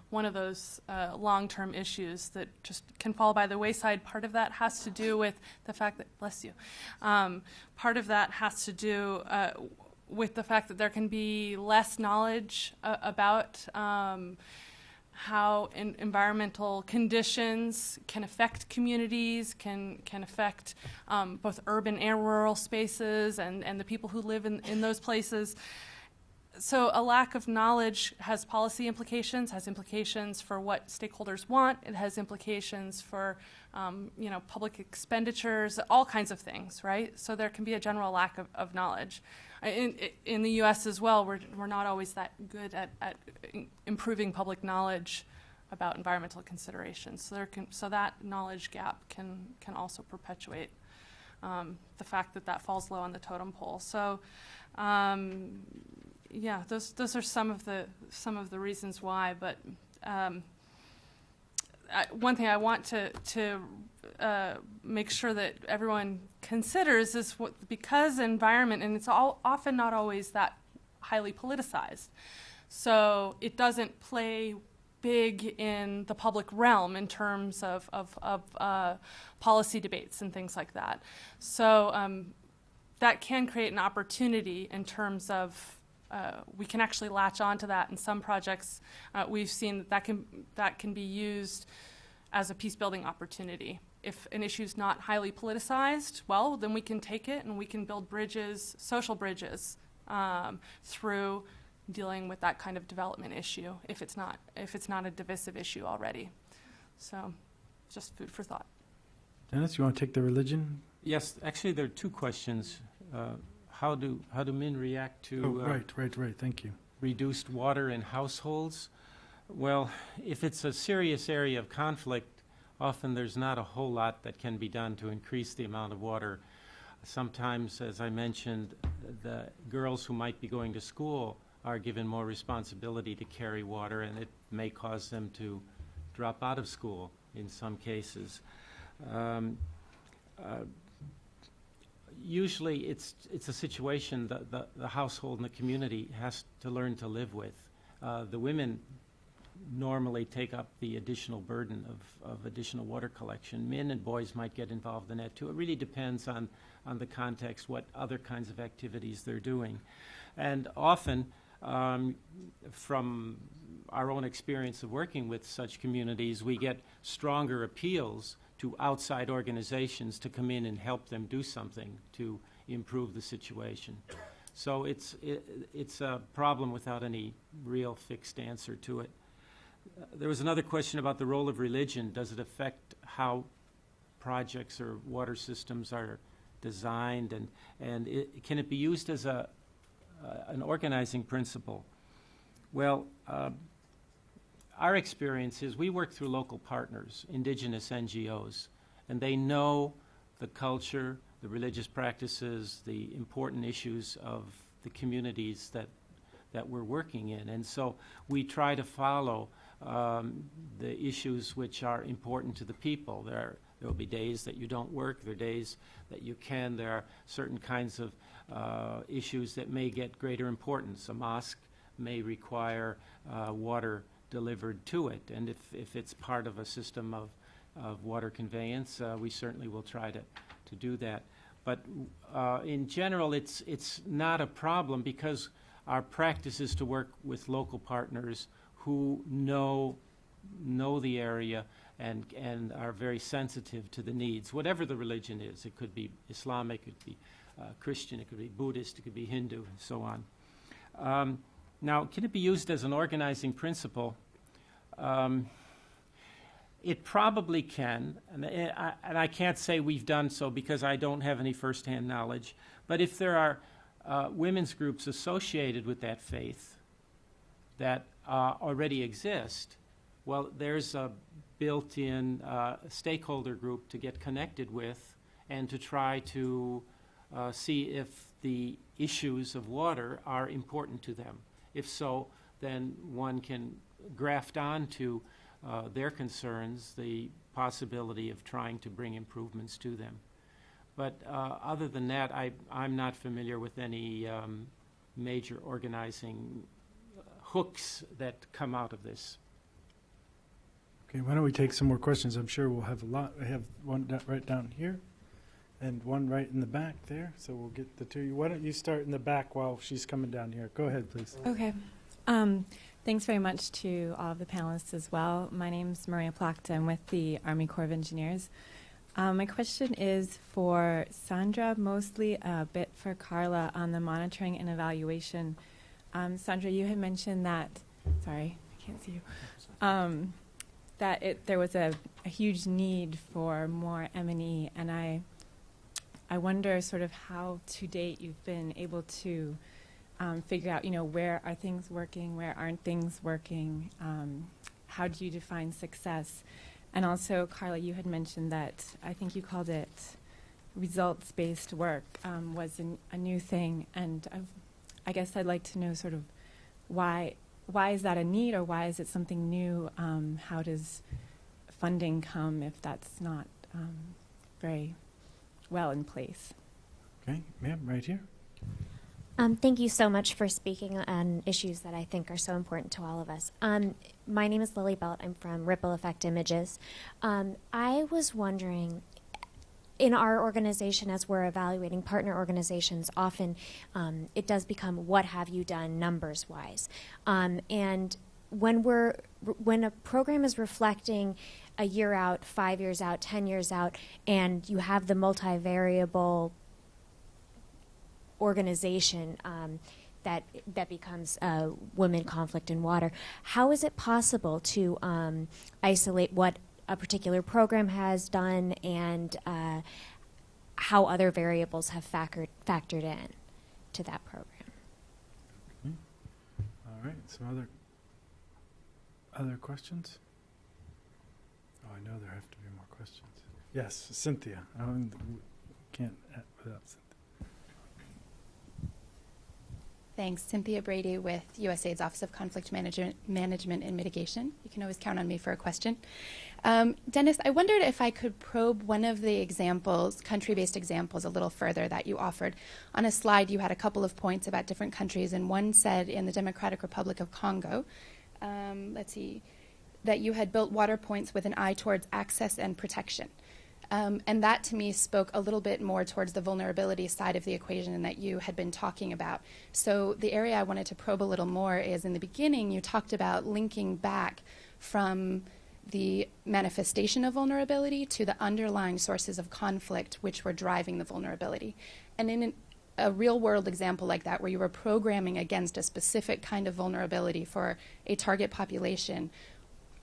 one of those long-term issues that just can fall by the wayside. Part of that has to do with the fact that, bless you, part of that has to do with the fact that there can be less knowledge about how environmental conditions can affect communities, can affect both urban and rural spaces and the people who live in those places. So a lack of knowledge has policy implications, has implications for what stakeholders want. It has implications for, public expenditures, all kinds of things, right? So there can be a general lack of knowledge. In the U.S. as well, we're not always that good at improving public knowledge about environmental considerations. So that knowledge gap can also perpetuate the fact that falls low on the totem pole. So. Yeah, those are some of the reasons why. But one thing I want to make sure that everyone considers is because environment, and it's often not always that highly politicized, so it doesn't play big in the public realm in terms of policy debates and things like that. So that can create an opportunity in terms of we can actually latch onto that. In some projects, we've seen that can be used as a peace-building opportunity. If an issue is not highly politicized, well, then we can take it and we can build bridges, social bridges, through dealing with that kind of development issue if it's not a divisive issue already. So, just food for thought. Dennis, you want to take the religion? Yes, actually, there are two questions. How do men react to Right. Thank you. reduced water in households? Well, if it's a serious area of conflict, often there's not a whole lot that can be done to increase the amount of water. Sometimes, as I mentioned, the girls who might be going to school are given more responsibility to carry water, and it may cause them to drop out of school in some cases. Usually it's a situation that the household and the community has to learn to live with. The women normally take up the additional burden of additional water collection. Men and boys might get involved in that too. It really depends on the context, what other kinds of activities they're doing. And often, from our own experience of working with such communities, we get stronger appeals to outside organizations to come in and help them do something to improve the situation. So it's a problem without any real fixed answer to it. There was another question about the role of religion. Does it affect how projects or water systems are designed, and can it be used as an organizing principle? Well, our experience is we work through local partners, indigenous NGOs, and they know the culture, the religious practices, the important issues of the communities that we're working in. And so we try to follow the issues which are important to the people. There will be days that you don't work, there are days that you can. There are certain kinds of issues that may get greater importance. A mosque may require water delivered to it, and if it's part of a system of water conveyance, we certainly will try to do that. But in general, it's not a problem because our practice is to work with local partners who know the area and are very sensitive to the needs, whatever the religion is. It could be Islamic, it could be Christian, it could be Buddhist, it could be Hindu, and so on. Now, can it be used as an organizing principle? It probably can, and I can't say we've done so because I don't have any firsthand knowledge, but if there are women's groups associated with that faith that already exist, well, there's a built-in stakeholder group to get connected with and to try to see if the issues of water are important to them. If so, then one can graft onto their concerns the possibility of trying to bring improvements to them. But other than that, I'm not familiar with any major organizing hooks that come out of this. Okay, why don't we take some more questions? I'm sure we'll have a lot. I have one right down here and one right in the back there, so we'll get the two. Why don't you start in the back while she's coming down here? Go ahead, please. Okay. Thanks very much to all of the panelists as well. My name's Maria Plachta. I'm with the Army Corps of Engineers. My question is for Sandra, mostly a bit for Carla on the monitoring and evaluation. Sandra, you had mentioned that, sorry, I can't see you, that there was a huge need for more M&E, and I wonder sort of how to date you've been able to figure out, where are things working, where aren't things working, how do you define success? And also, Carla, you had mentioned that, I think you called it results-based work was a new thing, and I guess I'd like to know sort of why is that a need, or why is it something new? How does funding come if that's not very well in place? Okay, ma'am, right here. Thank you so much for speaking on issues that I think are so important to all of us. My name is Lily Belt. I'm from Ripple Effect Images. I was wondering, in our organization, as we're evaluating partner organizations, often it does become what have you done numbers-wise. And when a program is reflecting a year out, 5 years out, 10 years out, and you have the multivariable organization that becomes women, conflict, and water, how is it possible to isolate what a particular program has done and how other variables have factored in to that program? All right, some other questions? Oh, I know there have to be more questions. Yes, Cynthia. Can't without Cynthia. Thanks. Cynthia Brady with USAID's Office of Conflict Management and Mitigation. You can always count on me for a question. Dennis, I wondered if I could probe one of the examples, country-based examples, a little further that you offered. On a slide, you had a couple of points about different countries, and one said in the Democratic Republic of Congo, that you had built water points with an eye towards access and protection. And that, to me, spoke a little bit more towards the vulnerability side of the equation that you had been talking about. So the area I wanted to probe a little more is, in the beginning, you talked about linking back from the manifestation of vulnerability to the underlying sources of conflict which were driving the vulnerability. And in a real-world example like that, where you were programming against a specific kind of vulnerability for a target population,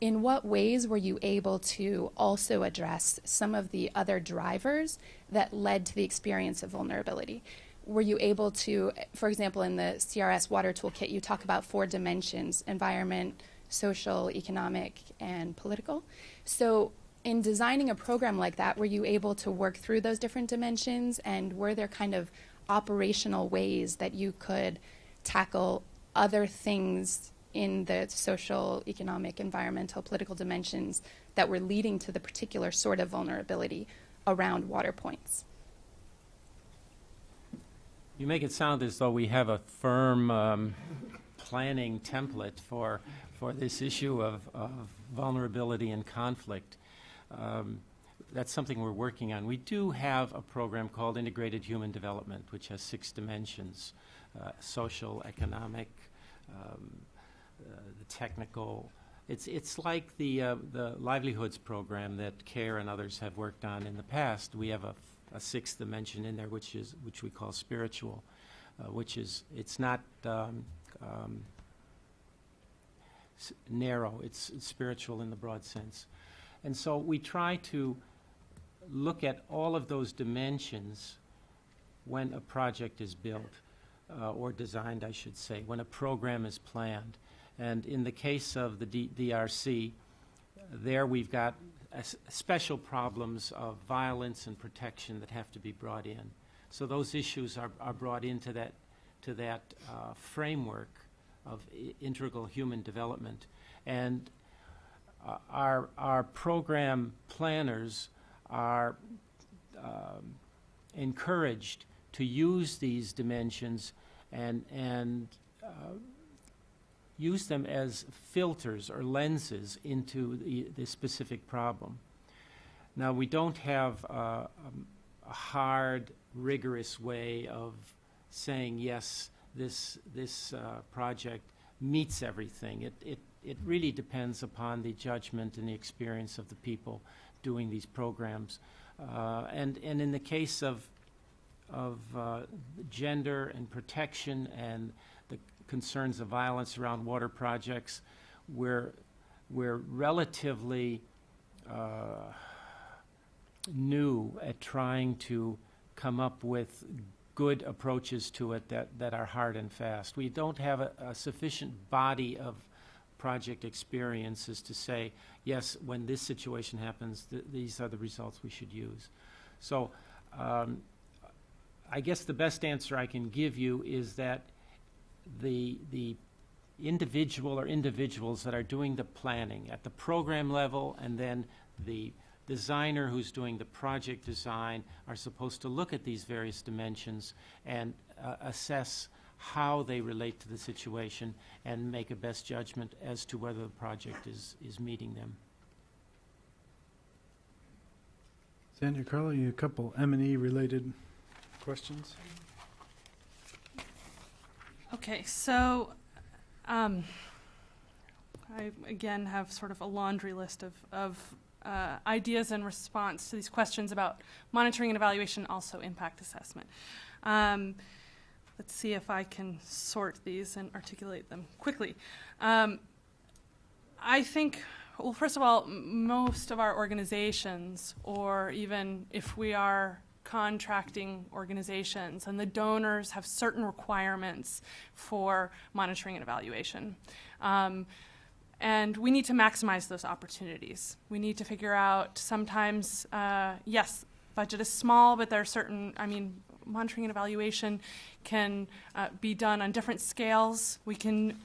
in what ways were you able to also address some of the other drivers that led to the experience of vulnerability? Were you able to, for example, in the CRS Water Toolkit, you talk about 4 dimensions: environment, social, economic, and political. So in designing a program like that, were you able to work through those different dimensions, and were there kind of operational ways that you could tackle other things in the social, economic, environmental, political dimensions that were leading to the particular sort of vulnerability around water points? You make it sound as though we have a firm planning template for this issue of vulnerability and conflict. That's something we're working on. We do have a program called Integrated Human Development, which has 6 dimensions: social, economic, the technical. It's like the livelihoods program that CARE and others have worked on in the past. We have a 6th dimension in there, which we call spiritual, it's not narrow. It's spiritual in the broad sense. And so we try to look at all of those dimensions when a project is built, or designed, I should say, when a program is planned. And in the case of the DRC, there we've got special problems of violence and protection that have to be brought in. So those issues are brought into that framework of integral human development. And our program planners are encouraged to use these dimensions and use them as filters or lenses into the specific problem. Now, we don't have a hard, rigorous way of saying, yes, this project meets everything. It really depends upon the judgment and the experience of the people doing these programs. And in the case of gender and protection and the concerns of violence around water projects, we're relatively new at trying to come up with good approaches to it that are hard and fast. We don't have a sufficient body of project experiences to say, yes, when this situation happens, these are the results we should use. So I guess the best answer I can give you is that the individual or individuals that are doing the planning at the program level, and then the designer who's doing the project design, are supposed to look at these various dimensions and assess how they relate to the situation and make a best judgment as to whether the project is meeting them. Daniel, Carla, you a couple M&E related questions? Okay, so I again have sort of a laundry list of ideas in response to these questions about monitoring and evaluation, also impact assessment. Let's see if I can sort these and articulate them quickly. I think, well, first of all, most of our organizations, or even if we are contracting organizations, and the donors have certain requirements for monitoring and evaluation. And we need to maximize those opportunities. We need to figure out sometimes, yes, budget is small, but there are certain, monitoring and evaluation can be done on different scales. We can,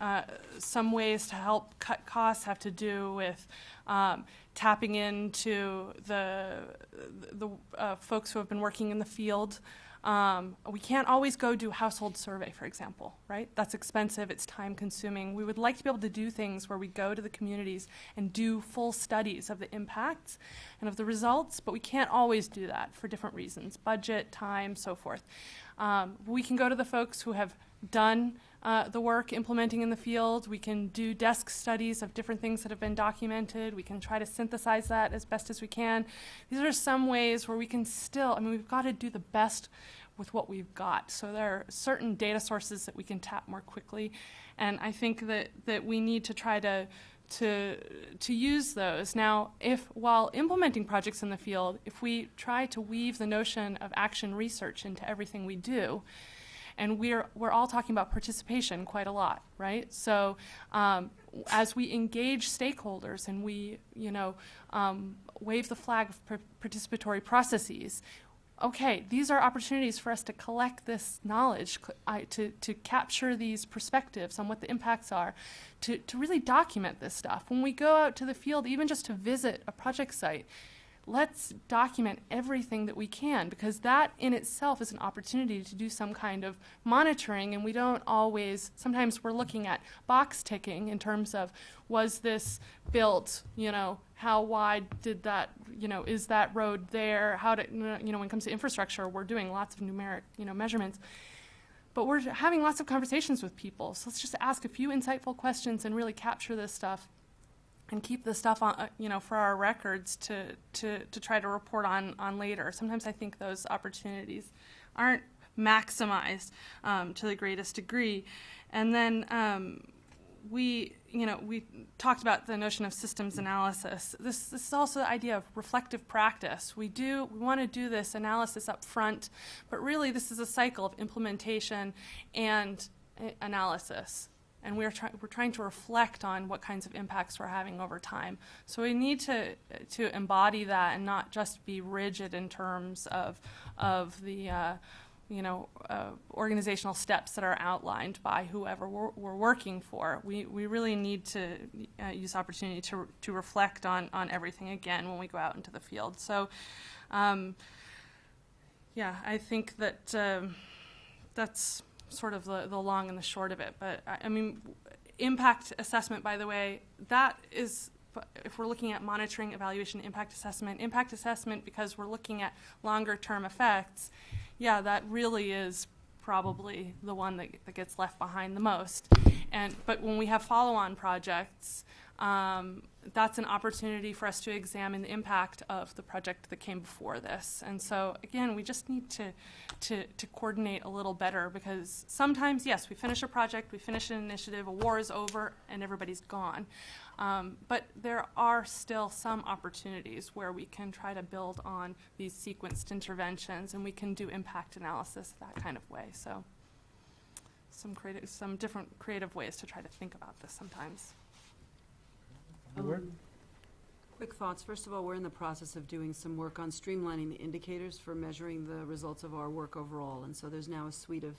some ways to help cut costs have to do with tapping into the folks who have been working in the field. We can't always go do a household survey, for example, right? That's expensive, it's time consuming. We would like to be able to do things where we go to the communities and do full studies of the impacts and of the results, but we can't always do that for different reasons, budget, time, so forth. We can go to the folks who have done the work implementing in the field. We can do desk studies of different things that have been documented. We can try to synthesize that as best as we can. These are some ways where we can still, we've got to do the best with what we've got. So there are certain data sources that we can tap more quickly. And I think that we need to try to use those. Now, while implementing projects in the field, if we try to weave the notion of action research into everything we do, and we're all talking about participation quite a lot, right? So as we engage stakeholders and we, wave the flag of participatory processes, okay, these are opportunities for us to collect this knowledge, to capture these perspectives on what the impacts are, to really document this stuff. When we go out to the field, even just to visit a project site, let's document everything that we can, because that in itself is an opportunity to do some kind of monitoring, and we don't always, sometimes we're looking at box ticking in terms of, was this built, how wide did that, is that road there, how did, when it comes to infrastructure, we're doing lots of numeric, measurements. But we're having lots of conversations with people, so let's just ask a few insightful questions and really capture this stuff and keep the stuff on, for our records to try to report on later. Sometimes I think those opportunities aren't maximized to the greatest degree. And then we talked about the notion of systems analysis. This is also the idea of reflective practice. We want to do this analysis up front, but really this is a cycle of implementation and analysis. And we're trying to reflect on what kinds of impacts we're having over time. So we need to embody that and not just be rigid in terms of the organizational steps that are outlined by whoever we're working for. We really need to use opportunity to reflect on everything again when we go out into the field. So I think that that's sort of the long and the short of it. But impact assessment, by the way, that is, if we're looking at monitoring, evaluation, impact assessment, because we're looking at longer term effects, that really is probably the one that gets left behind the most. But when we have follow-on projects, that's an opportunity for us to examine the impact of the project that came before this. And so, again, we just need to coordinate a little better, because sometimes, yes, we finish a project, we finish an initiative, a war is over, and everybody's gone. But there are still some opportunities where we can try to build on these sequenced interventions, and we can do impact analysis that kind of way. So some different creative ways to try to think about this sometimes. Quick thoughts. First of all, we're in the process of doing some work on streamlining the indicators for measuring the results of our work overall. And so there's now a suite of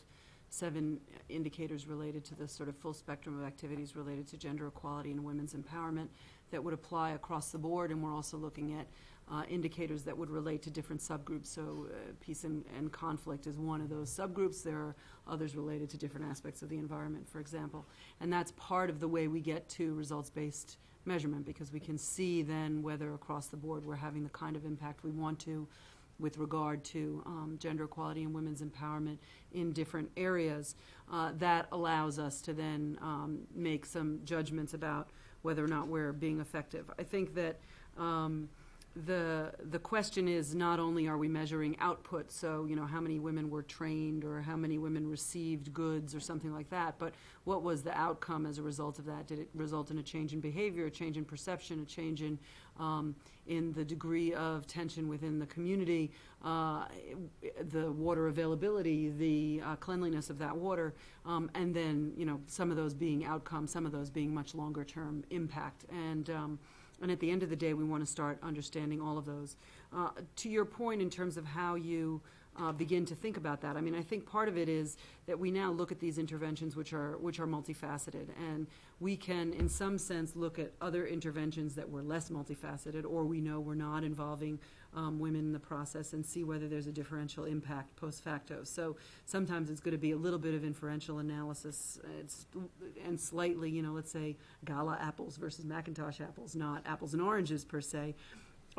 7 indicators related to the sort of full spectrum of activities related to gender equality and women's empowerment that would apply across the board. And we're also looking at indicators that would relate to different subgroups. So peace and conflict is one of those subgroups. There are others related to different aspects of the environment, for example. And that's part of the way we get to results-based measurement, because we can see then whether across the board we're having the kind of impact we want to with regard to gender equality and women's empowerment in different areas. That allows us to then make some judgments about whether or not we're being effective. I think that the question is not only are we measuring output, so how many women were trained or how many women received goods or something like that, but what was the outcome as a result of that? Did it result in a change in behavior, a change in perception, a change in the degree of tension within the community, the water availability, the cleanliness of that water, and then some of those being outcomes, some of those being much longer term impact. And at the end of the day, we want to start understanding all of those. To your point in terms of how you begin to think about that, I mean, I think part of it is that we now look at these interventions which are multifaceted, and we can, in some sense, look at other interventions that were less multifaceted, or we know we're not involving women in the process, and see whether there's a differential impact post facto. So sometimes it's going to be a little bit of inferential analysis, and slightly, let's say Gala apples versus Macintosh apples, not apples and oranges per se.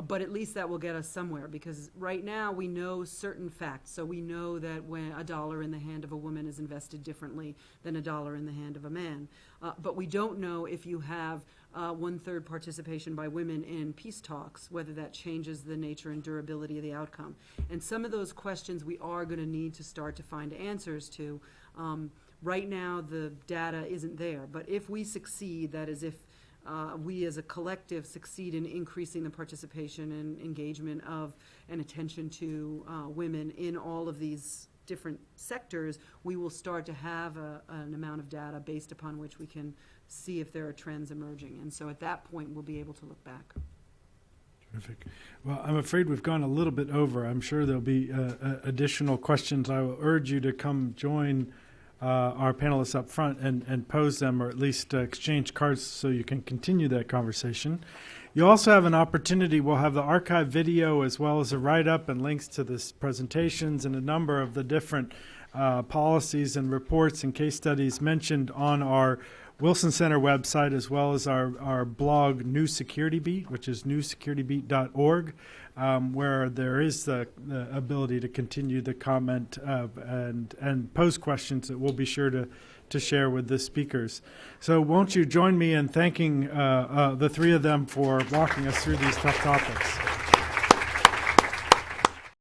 But at least that will get us somewhere, because right now we know certain facts. So we know that when $1 in the hand of a woman is invested differently than $1 in the hand of a man. But we don't know if you have 1/3 participation by women in peace talks, whether that changes the nature and durability of the outcome. And some of those questions we are going to need to start to find answers to. Right now the data isn't there, but if we succeed, that is if we as a collective succeed in increasing the participation and engagement of and attention to women in all of these different sectors, we will start to have an amount of data based upon which we can see if there are trends emerging. And so at that point, we'll be able to look back. Terrific. Well, I'm afraid we've gone a little bit over. I'm sure there'll be additional questions. I will urge you to come join our panelists up front and pose them, or at least exchange cards so you can continue that conversation. You also have an opportunity. We'll have the archive video as well as a write-up and links to this presentations and a number of the different policies and reports and case studies mentioned on our Wilson Center website, as well as our blog, New Security Beat, which is newsecuritybeat.org, where there is the ability to continue the comment and pose questions that we'll be sure to share with the speakers. So won't you join me in thanking the three of them for walking us through these tough topics.